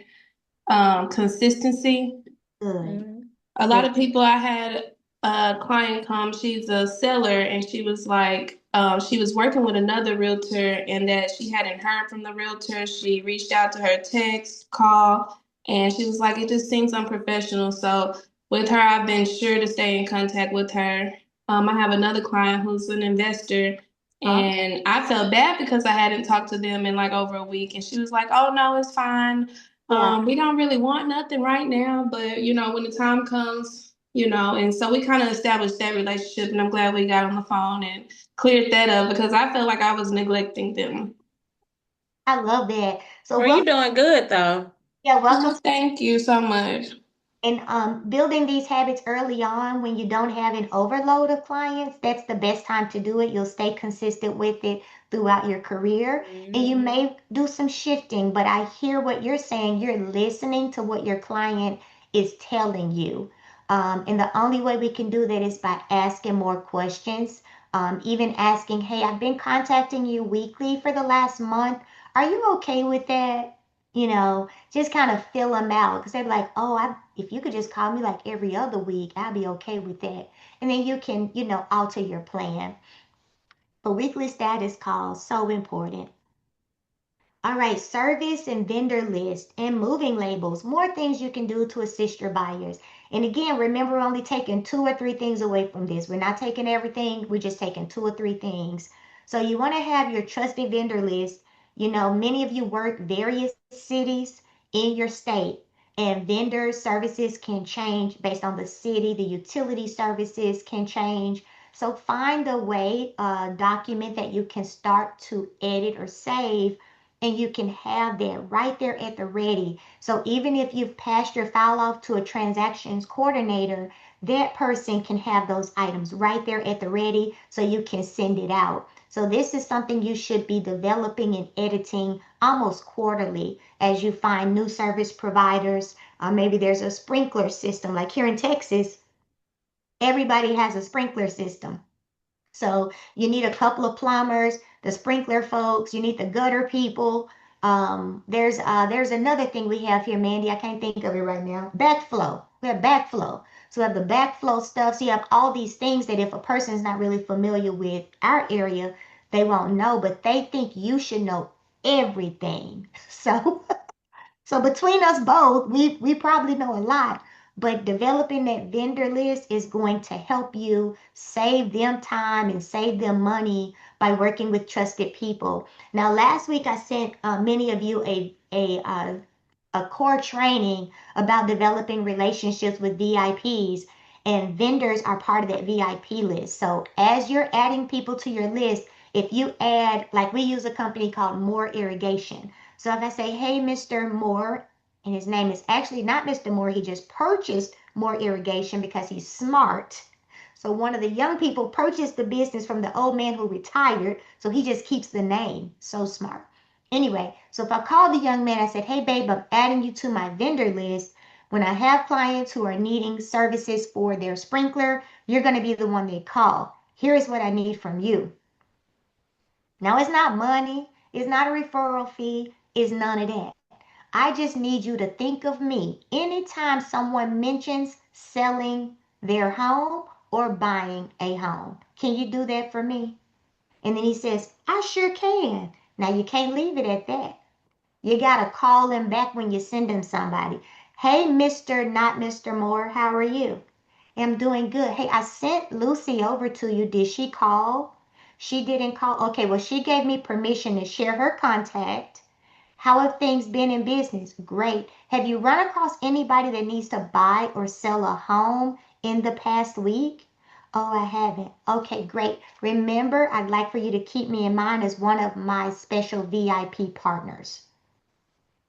consistency. Good. Mhm. A lot of people, I had a client come, she's a seller, and she was like, she was working with another realtor and that she hadn't heard from the realtor. She reached out to her text, call, and she was like, it just seems unprofessional. So with her, I've been sure to stay in contact with her. I have another client who's an investor, and I felt bad because I hadn't talked to them in like over a week. And she was like, oh, no, it's fine. Yeah. We don't really want nothing right now, but when the time comes, and so we kind of established that relationship, and I'm glad we got on the phone and cleared that up because I felt like I was neglecting them. I love that. So Well, you're doing good though. yeah, welcome. Thank you so much. And building these habits early on when you don't have an overload of clients, that's the best time to do it. You'll stay consistent with it throughout your career. And you may do some shifting, but I hear what you're saying. You're listening to what your client is telling you. And the only way we can do that is by asking more questions. Even asking, hey, I've been contacting you weekly for the last month. Are you okay with that? Just kind of fill them out because they're like, oh, if you could just call me like every other week, I'll be okay with that. And then you can, alter your plan. But weekly status calls, so important. All right, service and vendor list and moving labels, more things you can do to assist your buyers. And again, remember, we're only taking 2 or 3 things away from this. We're not taking everything, we're just taking 2 or 3 things. So you want to have your trusted vendor list. Many of you work various cities in your state, and vendor services can change based on the city, the utility services can change. So find a way, a document that you can start to edit or save, and you can have that right there at the ready. So even if you've passed your file off to a transactions coordinator, that person can have those items right there at the ready so you can send it out. So this is something you should be developing and editing almost quarterly as you find new service providers. Maybe there's a sprinkler system. Like here in Texas, everybody has a sprinkler system. So you need a couple of plumbers, the sprinkler folks, you need the gutter people. There's another thing we have here, Mandy. I can't think of it right now. Backflow. We have backflow. So we have the backflow stuff. So you have all these things that if a person's not really familiar with our area, they won't know, but they think you should know everything. So between us both, we probably know a lot, but developing that vendor list is going to help you save them time and save them money by working with trusted people. Now, last week I sent many of you a core training about developing relationships with VIPs, and vendors are part of that VIP list. So as you're adding people to your list, if you add, like we use a company called Moore Irrigation. So if I say, hey, Mr. Moore, and his name is actually not Mr. Moore, he just purchased Moore Irrigation because he's smart. So one of the young people purchased the business from the old man who retired, so he just keeps the name. So smart. Anyway, so if I call the young man, I said, hey, babe, I'm adding you to my vendor list. When I have clients who are needing services for their sprinkler, you're going to be the one they call. Here is what I need from you. Now, it's not money. It's not a referral fee. It's none of that. I just need you to think of me anytime someone mentions selling their home or buying a home. Can you do that for me? And then he says, I sure can. Now, you can't leave it at that. You got to call him back when you send him somebody. Hey, Mr. Not Mr. Moore, how are you? I'm doing good. Hey, I sent Lucy over to you. Did she call? She didn't call. Okay, well, she gave me permission to share her contact. How have things been in business? Great. Have you run across anybody that needs to buy or sell a home in the past week? Oh, I haven't. Okay, great. Remember, I'd like for you to keep me in mind as one of my special VIP partners.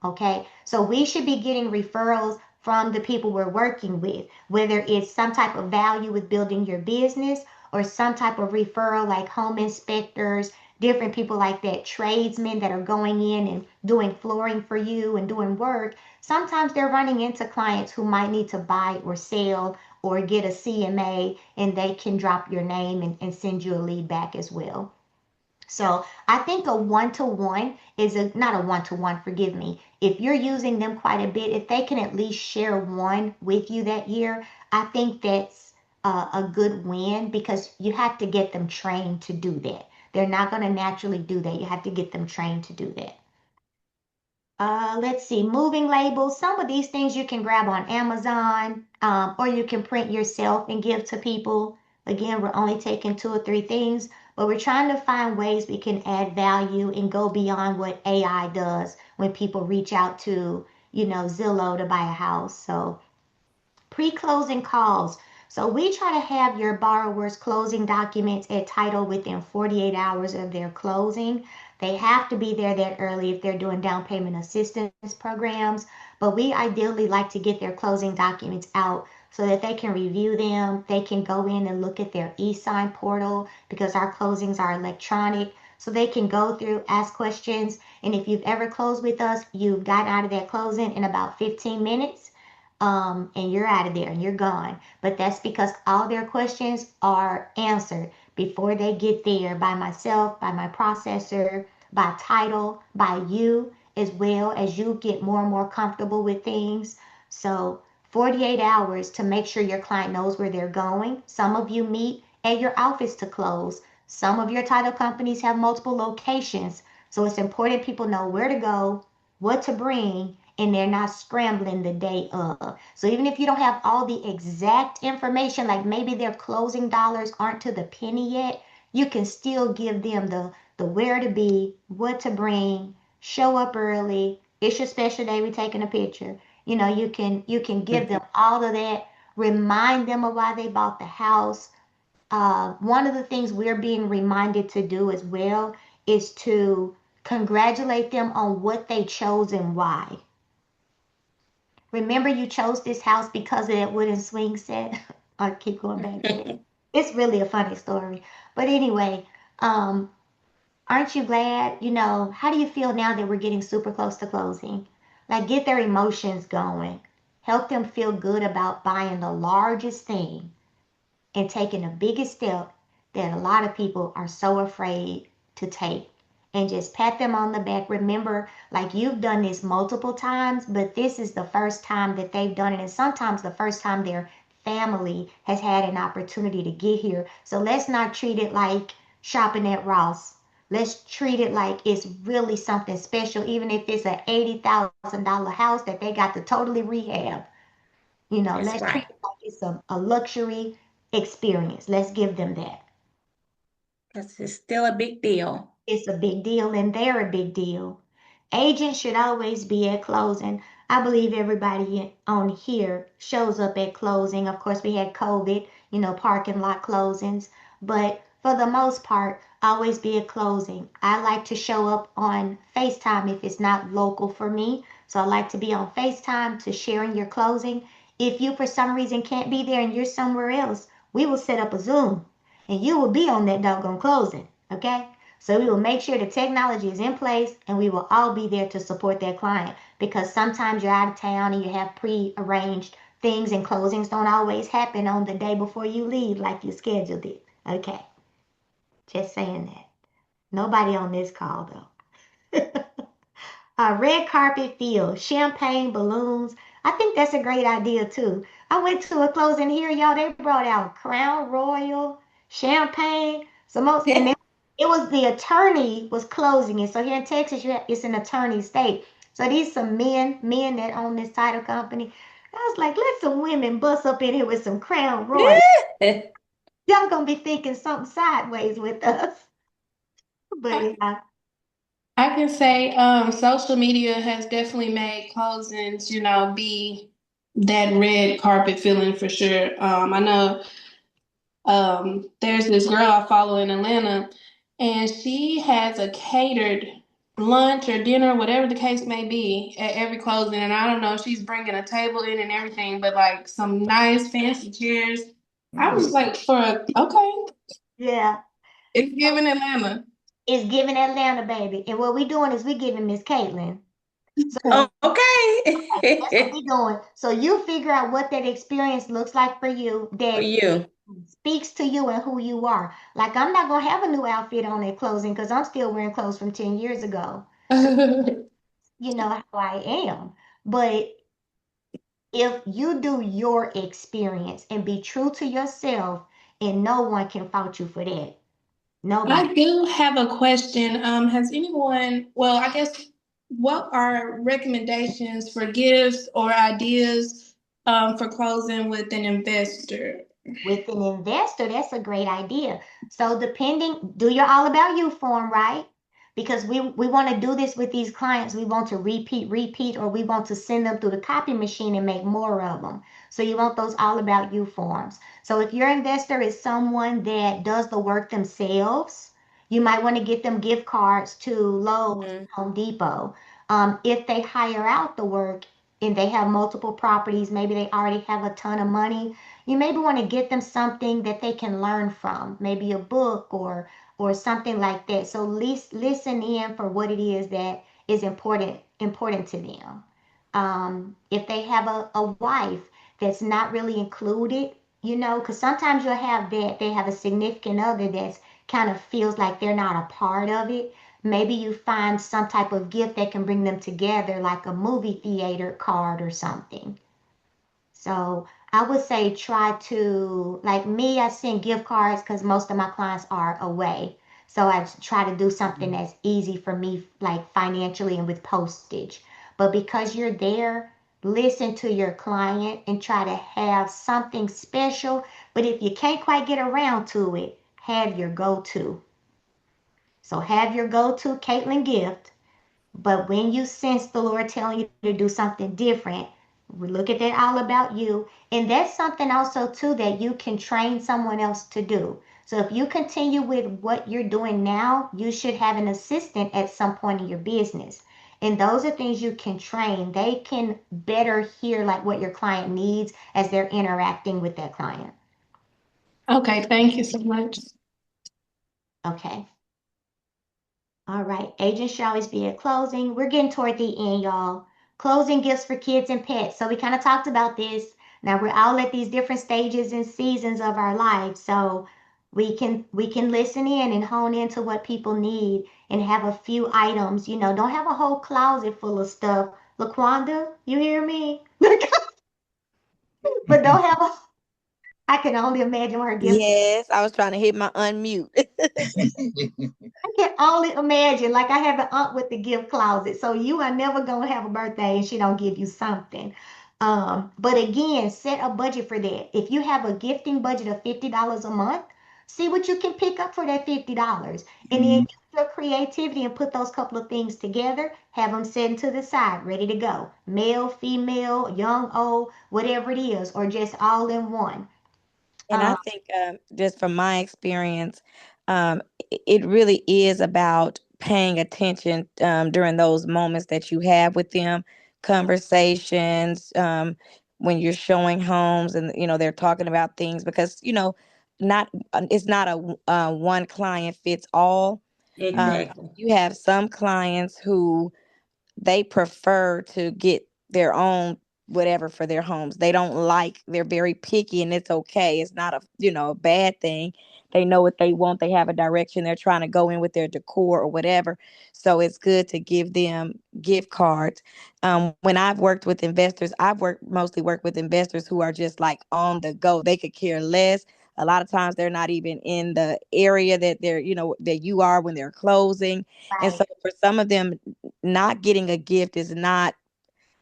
Okay, so we should be getting referrals from the people we're working with, whether it's some type of value with building your business or some type of referral like home inspectors, different people like that, tradesmen that are going in and doing flooring for you and doing work. Sometimes they're running into clients who might need to buy or sell or get a CMA, and they can drop your name and send you a lead back as well. So I think a one-to-one is not a one-to-one, forgive me. If you're using them quite a bit, if they can at least share one with you that year, I think that's a good win because you have to get them trained to do that. They're not going to naturally do that. You have to get them trained to do that. Let's see, moving labels. Some of these things you can grab on Amazon, or you can print yourself and give to people. Again, we're only taking 2 or 3 things, but we're trying to find ways we can add value and go beyond what AI does when people reach out to, Zillow to buy a house. So pre-closing calls. So we try to have your borrower's closing documents at title within 48 hours of their closing. They have to be there that early if they're doing down payment assistance programs, but we ideally like to get their closing documents out so that they can review them. They can go in and look at their e-sign portal because our closings are electronic. So they can go through, ask questions, and if you've ever closed with us, you've gotten out of that closing in about 15 minutes, and you're out of there and you're gone. But that's because all their questions are answered before they get there by myself, by my processor, by title, by you, as well as you get more and more comfortable with things. So 48 hours to make sure your client knows where they're going. Some of you meet at your office to close. Some of your title companies have multiple locations. So it's important people know where to go, what to bring, and they're not scrambling the day of. So even if you don't have all the exact information, like maybe their closing dollars aren't to the penny yet, you can still give them the where to be, what to bring, show up early. It's your special day, we're taking a picture. You can give them all of that, remind them of why they bought the house. One of the things we're being reminded to do as well is to congratulate them on what they chose and why. Remember, you chose this house because of that wooden swing set. I keep going back to it. It's really a funny story. But anyway, um, aren't you glad? How do you feel now that we're getting super close to closing? Like, get their emotions going. Help them feel good about buying the largest thing and taking the biggest step that a lot of people are so afraid to take. And just pat them on the back. Remember, like, you've done this multiple times, but this is the first time that they've done it, and sometimes the first time their family has had an opportunity to get here. So let's not treat it like shopping at Ross. Let's treat it like it's really something special, even if it's a $80,000 house that they got to totally rehab. That's Let's treat right. it like it's a luxury experience. Let's give them that. Because it's still a big deal. It's a big deal and they're a big deal. Agents should always be at closing. I believe everybody on here shows up at closing. Of course, we had COVID, parking lot closings, but for the most part, always be at closing. I like to show up on FaceTime if it's not local for me. So I like to be on FaceTime to sharing your closing. If you for some reason can't be there and you're somewhere else, we will set up a Zoom and you will be on that doggone closing. Okay? So we will make sure the technology is in place and we will all be there to support that client because sometimes you're out of town and you have pre-arranged things and closings don't always happen on the day before you leave like you scheduled it. Okay, just saying that. Nobody on this call though. Red carpet feel, champagne balloons. I think that's a great idea too. I went to a closing here, y'all. They brought out Crown Royal, champagne, some most, and it was the attorney was closing it. So here in Texas, it's an attorney state. So these some men that own this title company. I was like, let some women bust up in here with some Crown Royal. Y'all gonna be thinking something sideways with us. But yeah, I can say social media has definitely made closings, be that red carpet feeling for sure. I know there's this girl I follow in Atlanta, and she has a catered lunch or dinner, whatever the case may be, at every closing. And I don't know, she's bringing a table in and everything, but like some nice fancy chairs. I was like, okay, yeah. it's giving Atlanta. It's giving Atlanta, baby. And what we doing is we giving Miss Caitlin. So that's what Okay. we doing. So you figure out what that experience looks like for you For that you. speaks to you and who you are. Like I'm not gonna have a new outfit on at closing because I'm still wearing clothes from 10 years ago. So you know how I am. But if you do your experience and be true to yourself, and no one can fault you for that. Nobody. I do have a question. Has anyone, well, I guess, what are recommendations for gifts or ideas for closing with an investor? With an investor, that's a great idea. So depending, do your all about you form, right? Because we want to do this with these clients. We want to repeat, or we want to send them through the copy machine and make more of them. So you want those all about you forms. So if your investor is someone that does the work themselves, you might want to get them gift cards to Lowe's, Mhm. Home Depot. If they hire out the work and they have multiple properties, maybe they already have a ton of money, you maybe want to get them something that they can learn from, maybe a book or something like that. So listen in for what it is that is important to them. If they have a wife that's not really included, because sometimes you'll have that they have a significant other that's kind of feels like they're not a part of it. Maybe you find some type of gift that can bring them together, like a movie theater card or something. So I would say try to, like me, I send gift cards because most of my clients are away. So I try to do something that's easy for me, like financially and with postage. But because you're there, listen to your client and try to have something special. But if you can't quite get around to it, have your go to. So have your go to Caitlin gift, but when you sense the Lord telling you to do something different, we look at that all about you. And that's something also too that you can train someone else to do. So if you continue with what you're doing now, you should have an assistant at some point in your business. And those are things you can train. They can better hear like what your client needs as they're interacting with that client. Okay, thank you so much. Okay. All right, agents should always be at closing. We're getting toward the end, y'all. Closing gifts for kids and pets. So we kind of talked about this. Now we're all at these different stages and seasons of our life. So we can listen in and hone into what people need and have a few items. Don't have a whole closet full of stuff. LaQuanda, you hear me? But don't have a. I can only imagine what her gift. Yes, I was trying to hit my unmute. I can only imagine. Like I have an aunt with the gift closet, so you are never gonna have a birthday and she don't give you something. But again, set a budget for that. If you have a gifting budget of $50 a month, see what you can pick up for that $50, and then use your creativity and put those couple of things together. Have them set to the side, ready to go. Male, female, young, old, whatever it is, or just all in one. And I think just from my experience, it really is about paying attention during those moments that you have with them, conversations, when you're showing homes and they're talking about things because not it's not a one client fits all. Exactly. You have some clients who they prefer to get their own whatever for their homes. They're very picky, and it's okay. It's not a bad thing. They know what they want. They have a direction they're trying to go in with their decor or whatever. So it's good to give them gift cards. When I've worked with investors, mostly worked with investors who are just like on the go. They could care less. A lot of times they're not even in the area that that you are when they're closing. And Right. so for some of them, not getting a gift is not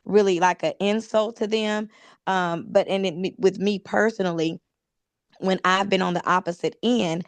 really like an insult to them. But with me personally, when I've been on the opposite end,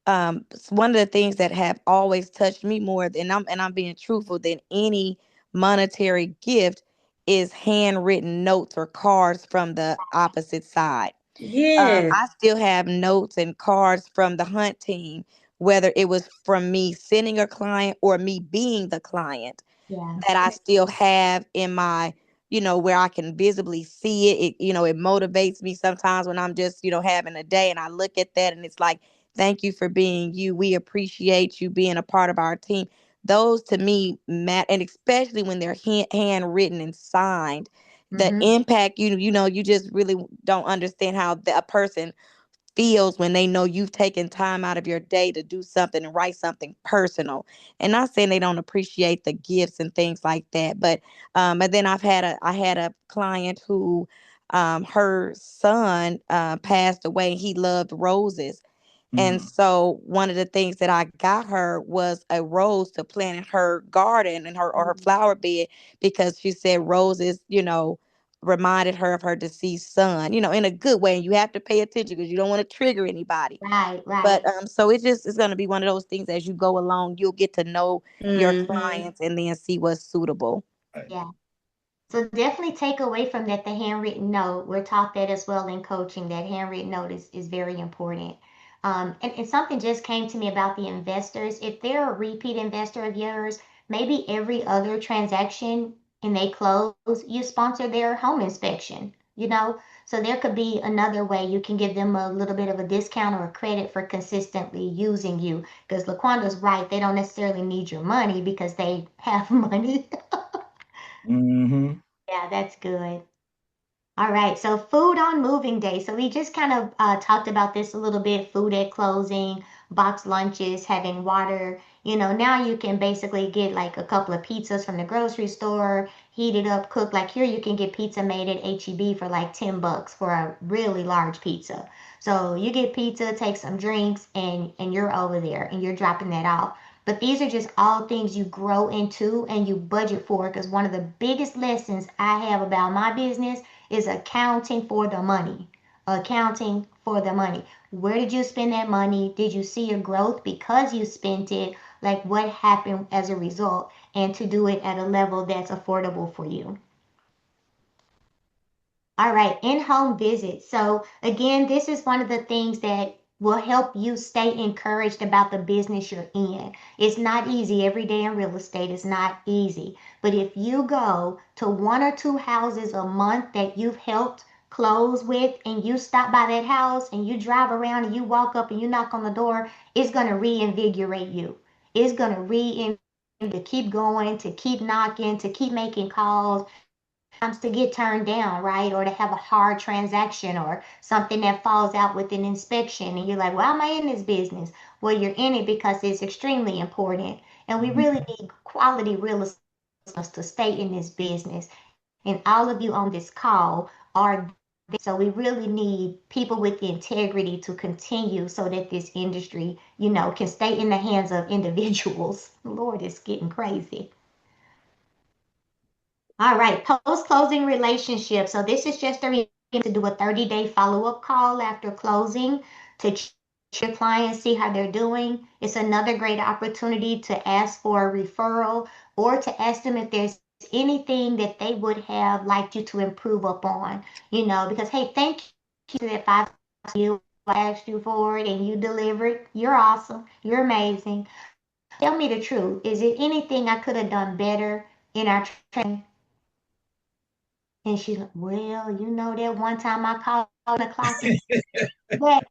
one of the things that have always touched me more than I'm being truthful than any monetary gift is handwritten notes or cards from the opposite side. Yes. I still have notes and cards from the hunt team, whether it was from me sending a client or me being the client, Yeah. that I still have in my, where I can visibly see it. It motivates me sometimes when I'm just, having a day and I look at that and it's like, thank you for being you. We appreciate you being a part of our team. Those to me matter, and especially when they're handwritten and signed, the Mm-hmm. impact, you just really don't understand how a person feels when they know you've taken time out of your day to do something and write something personal. And not saying they don't appreciate the gifts and things like that, but and then I had a client who her son passed away. He loved roses. And Mm. so one of the things that I got her was a rose to plant in her garden and her flower bed, because she said roses, reminded her of her deceased son, in a good way. And you have to pay attention because you don't want to trigger anybody. Right, But right. so it's going to be one of those things as you go along, you'll get to know your Mm-hmm. clients and then see what's suitable. Right. Yeah. So definitely take away from that the handwritten note. We're taught that as well in coaching, that handwritten note is very important. And something just came to me about the investors. If they're a repeat investor of yours, maybe every other transaction and they close, you sponsor their home inspection, you know? So there could be another way you can give them a little bit of a discount or a credit for consistently using you. Because LaQuanda's right, they don't necessarily need your money because they have money. Mm-hmm. Yeah, that's good. All right, so food on moving day. So we just kind of talked about this a little bit, food at closing, box lunches, having water. Now you can basically get like a couple of pizzas from the grocery store, heat it up, cook. Like here, you can get pizza made at HEB for like $10 for a really large pizza. So you get pizza, take some drinks, and you're over there and you're dropping that off. But these are just all things you grow into and you budget for, because one of the biggest lessons I have about my business is accounting for the money. Accounting for the money. Where did you spend that money? Did you see your growth because you spent it? Like what happened as a result? And to do it at a level that's affordable for you. All right, in-home visits. So again, this is one of the things that will help you stay encouraged about the business you're in. It's not easy. Every day in real estate is not easy. But if you go to one or two houses a month that you've helped close with, and you stop by that house and you drive around and you walk up and you knock on the door, it's going to reinvigorate you. It's going to to keep going, to keep knocking, to keep making calls, to get turned down, right? Or to have a hard transaction or something that falls out with an inspection. And you're like, why am I in this business? Well, you're in it because it's extremely important. And we really need quality real estate to stay in this business. And all of you on this call are there. So we really need people with integrity to continue so that this industry, can stay in the hands of individuals. Lord, it's getting crazy. All right, post-closing relationship. So this is just a to do a 30-day follow-up call after closing to check your clients, see how they're doing. It's another great opportunity to ask for a referral or to ask them if there's anything that they would have liked you to improve upon, because hey, thank you to that 5 you I asked you for it and you delivered. You're awesome. You're amazing. Tell me the truth. Is it anything I could have done better in our training? And she's like, well, that one time I called the clock and back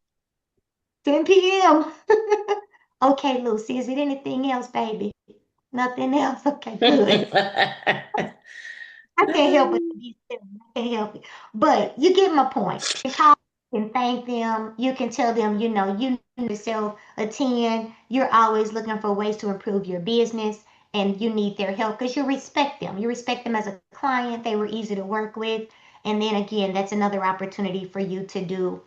10 p.m. Okay, Lucy, is it anything else, baby? Nothing else? Okay, good. I can't help but to be silly. I can't help it. But you get my point. You can call and thank them. You can tell them, you yourself a 10. You're always looking for ways to improve your business and you need their help because you respect them. You respect them as a client. They were easy to work with. And then again, that's another opportunity for you to do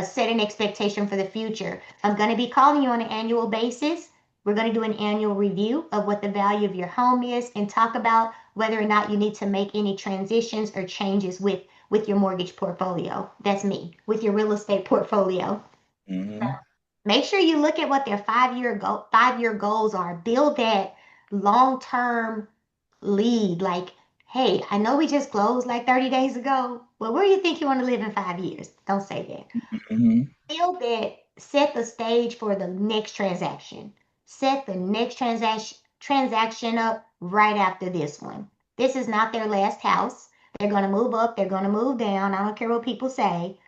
set an expectation for the future. I'm going to be calling you on an annual basis. We're going to do an annual review of what the value of your home is and talk about whether or not you need to make any transitions or changes with your mortgage portfolio. That's me, with your real estate portfolio. Mm-hmm. Make sure you look at what their 5-year goals are. Build that long-term lead. Like, hey, I know we just closed like 30 days ago. Well, where do you think you want to live in 5 years? Don't say that. Hmm. Build that, set the stage for the next transaction. Set the next transaction up right after this one. This is not their last house. They're going to move up, they're going to move down. I don't care what people say.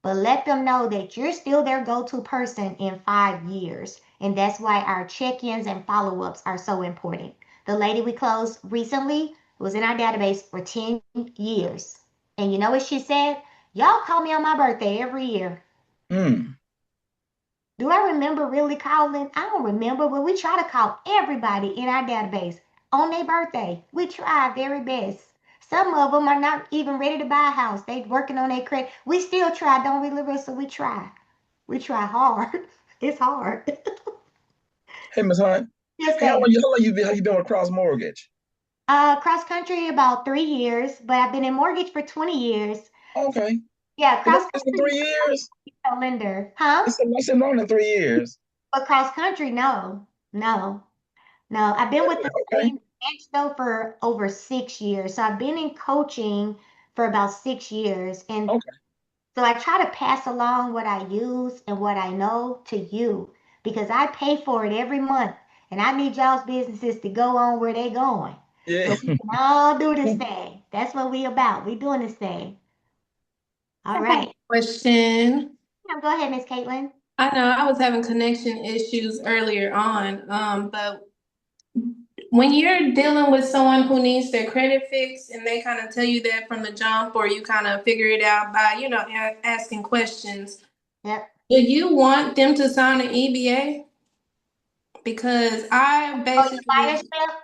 But let them know that you're still their go-to person in 5 years. And that's why our check-ins and follow-ups are so important. The lady we closed recently was in our database for 10 years. And you know what she said? Y'all call me on my birthday every year. Mm. Do I remember really calling? I don't remember, but we try to call everybody in our database on their birthday. We try our very best. Some of them are not even ready to buy a house. They working on their credit. We still try, don't we, Larissa? We try. We try hard. It's hard. Hey, Miss Hunt. Yes, Hey, sir. how long have you been with Cross Mortgage? Cross country about 3 years, but I've been in mortgage for 20 years. Okay. Yeah, Well, cross that's in country 3 years. lender, huh? It's been more than 3 years. But cross country, no, no. No, I've been with the Okay. same bench though for over 6 years. So I've been in coaching for about 6 years. And Okay. so I try to pass along what I use and what I know to you because I pay for it every month. And I need y'all's businesses to go on where they're going. Yeah. So we can all do this thing. That's what we about. We doing this thing. All right. Question. Go ahead, Miss Caitlin. I know I was having connection issues earlier on, but when you're dealing with someone who needs their credit fixed and they kind of tell you that from the jump, or you kind of figure it out by, asking questions, Yep. do you want them to sign an EBA? Because I Oh, your buyer's basically, rep?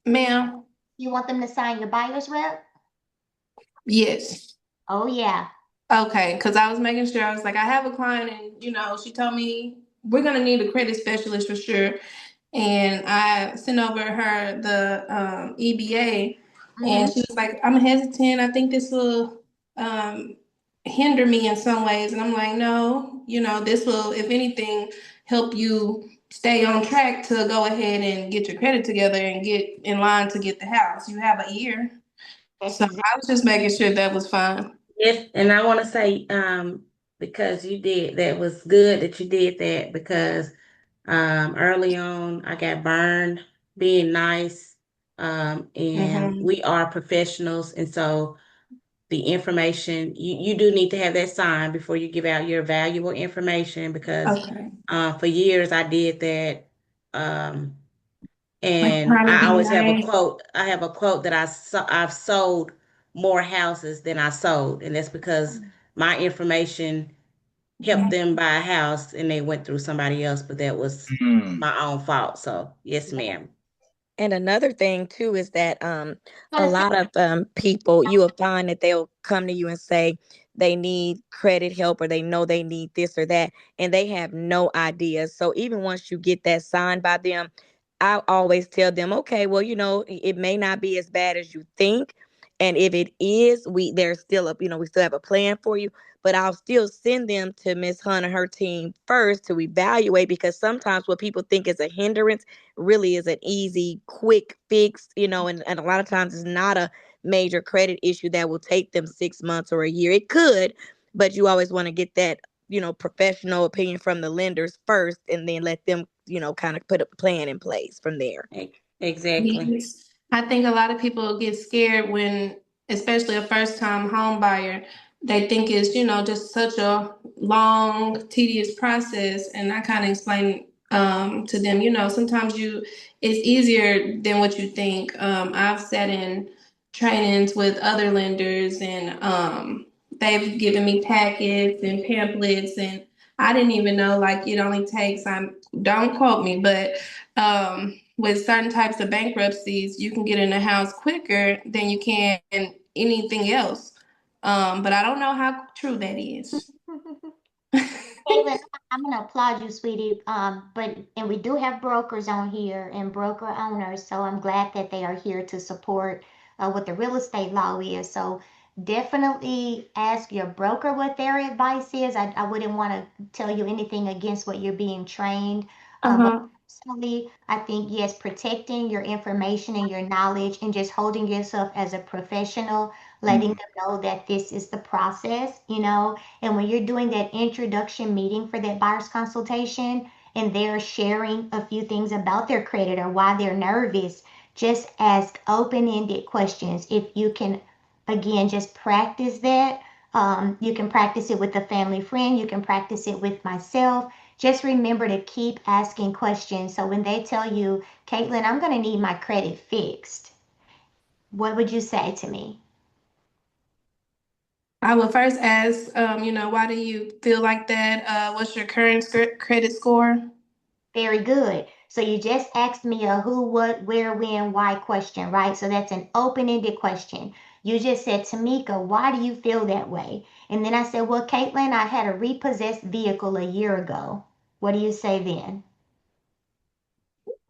ma'am, You want them to sign your buyer's rep? yes. Oh, yeah. Okay, because I was making sure. I was like, I have a client, and she told me we're gonna need a credit specialist for sure. And I sent over her the EBA, and Mm-hmm. she was like, "I'm hesitant. I think this will um, hinder me in some ways." And I'm like, "No, this will, if anything, help you stay on track to go ahead and get your credit together and get in line to get the house. You have a year." That's So exactly. I was just making sure that was fine. Yes, and I want to say, because you did, that was good that you did that because early on I got burned being nice. And Mm-hmm. we are professionals, and so the information you do need to have that signed before you give out your valuable information because Okay. for years I did that. Um, Like and trying to I be always have a nice. quote. I have a quote that I've sold more houses than I sold, and that's because my information helped them buy a house, and they went through somebody else, but that was Mm. my own fault. So yes, ma'am. And another thing too is that a Gonna say, lot of people, you will find that they'll come to you and say they need credit help or they know they need this or that, and they have no idea. So even once you get that signed by them, I always tell them, okay, well, it may not be as bad as you think. And if it is, there's still we still have a plan for you, but I'll still send them to Miss Hunt and her team first to evaluate, because sometimes what people think is a hindrance really is an easy, quick fix, and a lot of times it's not a major credit issue that will take them 6 months or a year. It could, but you always want to get that, professional opinion from the lenders first, and then let them, kind of put a plan in place from there. Exactly. Yes. I think a lot of people get scared when, especially a first time home buyer, they think it's, just such a long, tedious process. And I kind of explain to them, sometimes it's easier than what you think. I've sat in trainings with other lenders, and they've given me packets and pamphlets, and I didn't even know, like, it only takes, don't quote me, but with certain types of bankruptcies, you can get in a house quicker than you can anything else. But I don't know how true that is. Caitlin, I'm gonna applaud you, sweetie. But we do have brokers on here and broker owners, so I'm glad that they are here to support what the real estate law is. So definitely ask your broker what their advice is. I wouldn't want to tell you anything against what you're being trained. But Uh-huh. personally, I think, yes, protecting your information and your knowledge and just holding yourself as a professional, letting them know that this is the process, and when you're doing that introduction meeting for that buyer's consultation and they're sharing a few things about their credit or why they're nervous, just ask open-ended questions. If you can, again, just practice that. You can practice it with a family friend. You can practice it with myself. Just remember to keep asking questions. So when they tell you, Caitlin, I'm going to need my credit fixed, what would you say to me? I would first ask, why do you feel like that? What's your current credit score? Very good. So you just asked me a who, what, where, when, why question, right? So that's an open-ended question. You just said, Tamika, why do you feel that way? And then I said, well, Caitlin, I had a repossessed vehicle a year ago. What do you say then?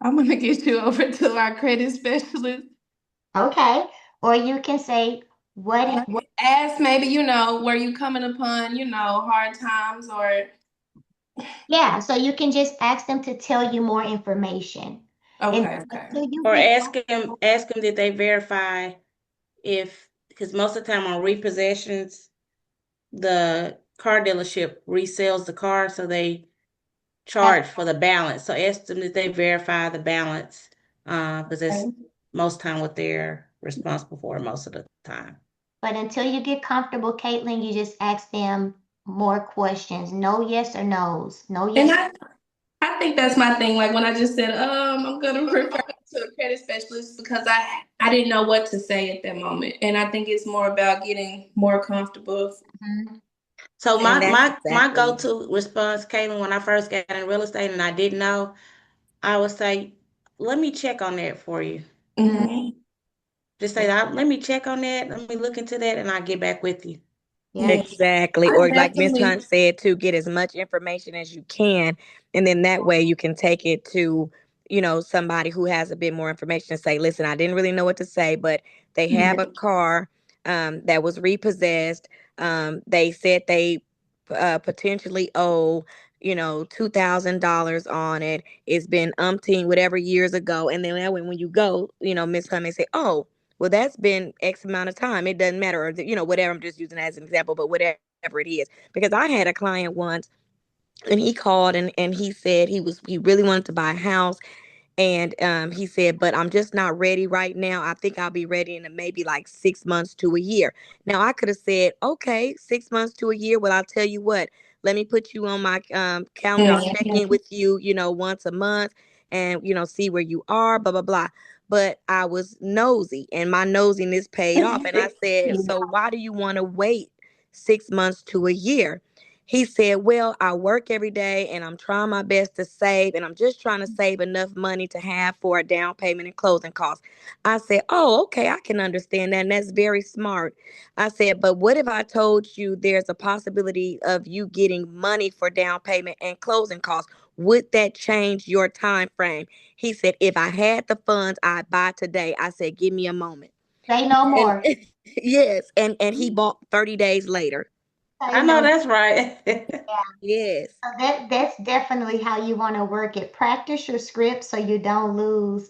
I'm gonna get you over to our credit specialist. Okay. Or you can say, what, Ask maybe, were you coming upon, hard times or yeah. So you can just ask them to tell you more information. And okay, okay. until you Or get ask them did they verify if, because most of the time on repossessions, the car dealership resells the car, so they charge for the balance. So ask them if they verify the balance, because that's most time what they're responsible for most of the time. But until you get comfortable, Caitlin, you just ask them more questions. No yes or no's. No And yes. I think that's my thing. Like when I just said, I'm gonna refer to a credit specialist because I didn't know what to say at that moment. And I think it's more about getting more comfortable. Mhm. So And that's my exactly go-to response, Caitlin, when I first got in real estate and I didn't know, I would say, let me check on that for you. Mhm. Just say that, let me check on that, let me look into that, and I'll get back with you. Yeah. Yeah. exactly. I Or like Miss definitely Hunt said, to get as much information as you can. And then that way you can take it to, somebody who has a bit more information and say, listen, I didn't really know what to say, but they have a car that was repossessed. They said they potentially owe, $2,000 on it. It's been umpteen whatever years ago. And then that way when you go, Miss Hunt may say, oh, well, that's been X amount of time. It doesn't matter, or whatever. I'm just using that as an example, but whatever it is, because I had a client once, and he called and he said he really wanted to buy a house, and he said, but I'm just not ready right now. I think I'll be ready in maybe like 6 months to a year. Now I could have said, okay, 6 months to a year. Well, I'll tell you what. Let me put you on my calendar and check in with you, once a month, and see where you are. Blah blah blah. But I was nosy, and my nosiness paid off. And I said, so why do you want to wait 6 months to a year? He said, well, I work every day and I'm trying my best to save, and I'm just trying to save enough money to have for a down payment and closing costs. I said, oh, okay, I can understand that. And that's very smart. I said, but what if I told you there's a possibility of you getting money for down payment and closing costs? Would that change your time frame? He said, if I had the funds, I'd buy today. I said, give me a moment. Say no And more. yes, and he bought 30 days later. Say I know no. that's right. Yes. So that's definitely how you want to work it. Practice your scripts so you don't lose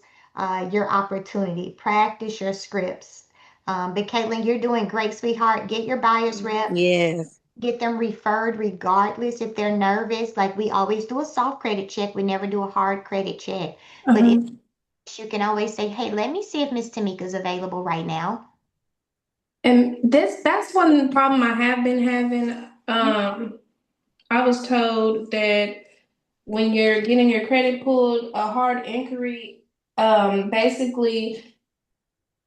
your opportunity. Practice your scripts. But Caitlin, you're doing great, sweetheart. Get your buyer's rep. Yes. Get them referred regardless if they're nervous. Like we always do a soft credit check. We never do a hard credit check. But if you can always say, hey, let me see if Miss Tamika's available right now. And that's one problem I have been having. I was told that when you're getting your credit pulled, a hard inquiry, basically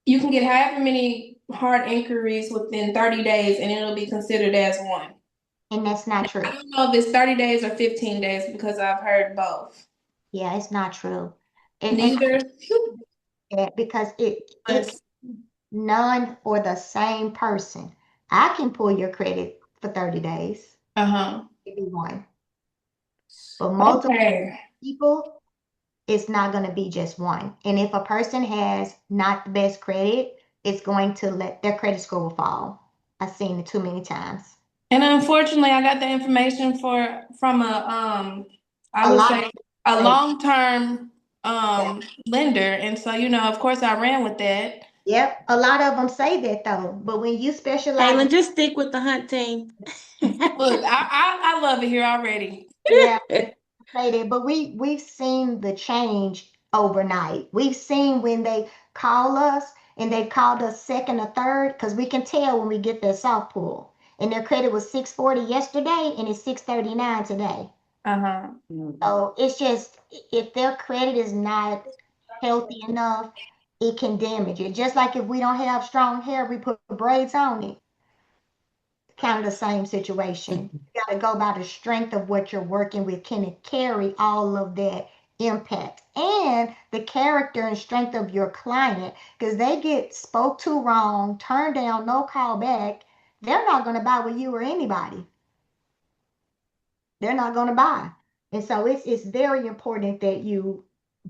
you can get however many hard inquiries within 30 days and it'll be considered as one. And that's not true. I don't know if it's 30 days or 15 days because I've heard both. Yeah, it's not true. And Neither. because it But none or the same person. I can pull your credit for 30 days. uh-huh. Maybe one. But multiple Okay. people, it's not going to be just one. And if a person has not the best credit, it's going to let their credit score will fall. I've seen it too many times. And unfortunately, I got the information from I A would lot say a long-term lender, and so of course, I ran with that. Yep, a lot of them say that though. But when you specialize, Kaylin, just stick with the hunt team. Look, I love it here already. yeah, say that. But we've seen the change overnight. We've seen when they call us and they called us second or third, because we can tell when we get their soft pull. And their credit was 640 yesterday and it's 639 today. Uh-huh. So it's just, if their credit is not healthy enough, it can damage it. Just like if we don't have strong hair, we put braids on it. Kind of the same situation. You got to go by the strength of what you're working with. Can it carry all of that impact and the character and strength of your client? Because they get spoke to wrong, turned down, no call back. They're not going to buy with you or anybody. They're not going to buy. And so it's very important that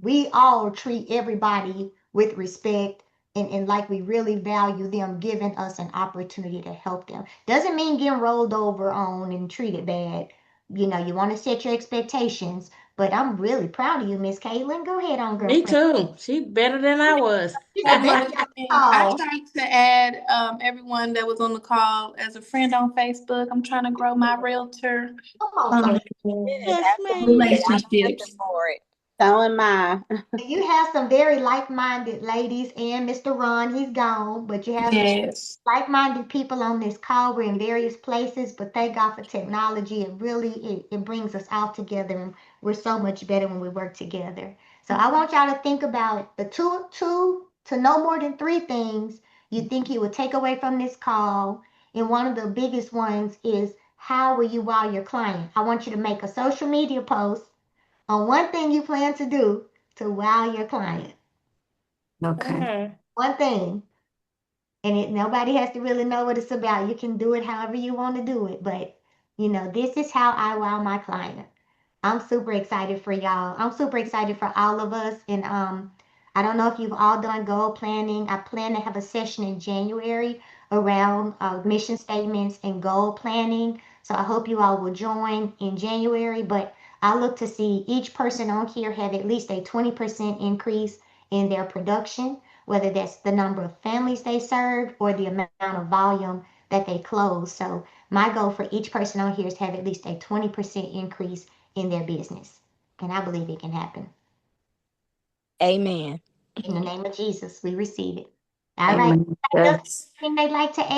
we all treat everybody with respect and like we really value them giving us an opportunity to help them. Doesn't mean getting rolled over on and treated bad. You want to set your expectations, but I'm really proud of you, Miss Caitlin. Go ahead on, Me girlfriend. too. She better than I was. You Hey, got one that thing, I call. tried to add everyone that was on the call as a friend on Facebook. I'm trying to grow my realtor Come on, so Yes, ma'am. relationships. For it. So am I. you have some very like-minded ladies and Mr. Ron, he's gone, but you have some Yes. like-minded people on this call. We're in various places, but thank God for technology. It really it brings us all together, and we're so much better when we work together. So I want y'all to think about the two to no more than three things you think you would take away from this call. And one of the biggest ones is, how will you wow your client? I want you to make a social media post on one thing you plan to do to wow your client. Okay. One thing. And nobody has to really know what it's about. You can do it however you want to do it. But, this is how I wow my client. I'm super excited for y'all. I'm super excited for all of us. And I don't know if you've all done goal planning. I plan to have a session in January around mission statements and goal planning. So I hope you all will join in January. But I look to see each person on here have at least a 20% increase in their production, whether that's the number of families they serve or the amount of volume that they close. So my goal for each person on here is to have at least a 20% increase in their business. And I believe it can happen. Amen. In the name of Jesus, we receive it. All right. Amen. Anything they'd like to add?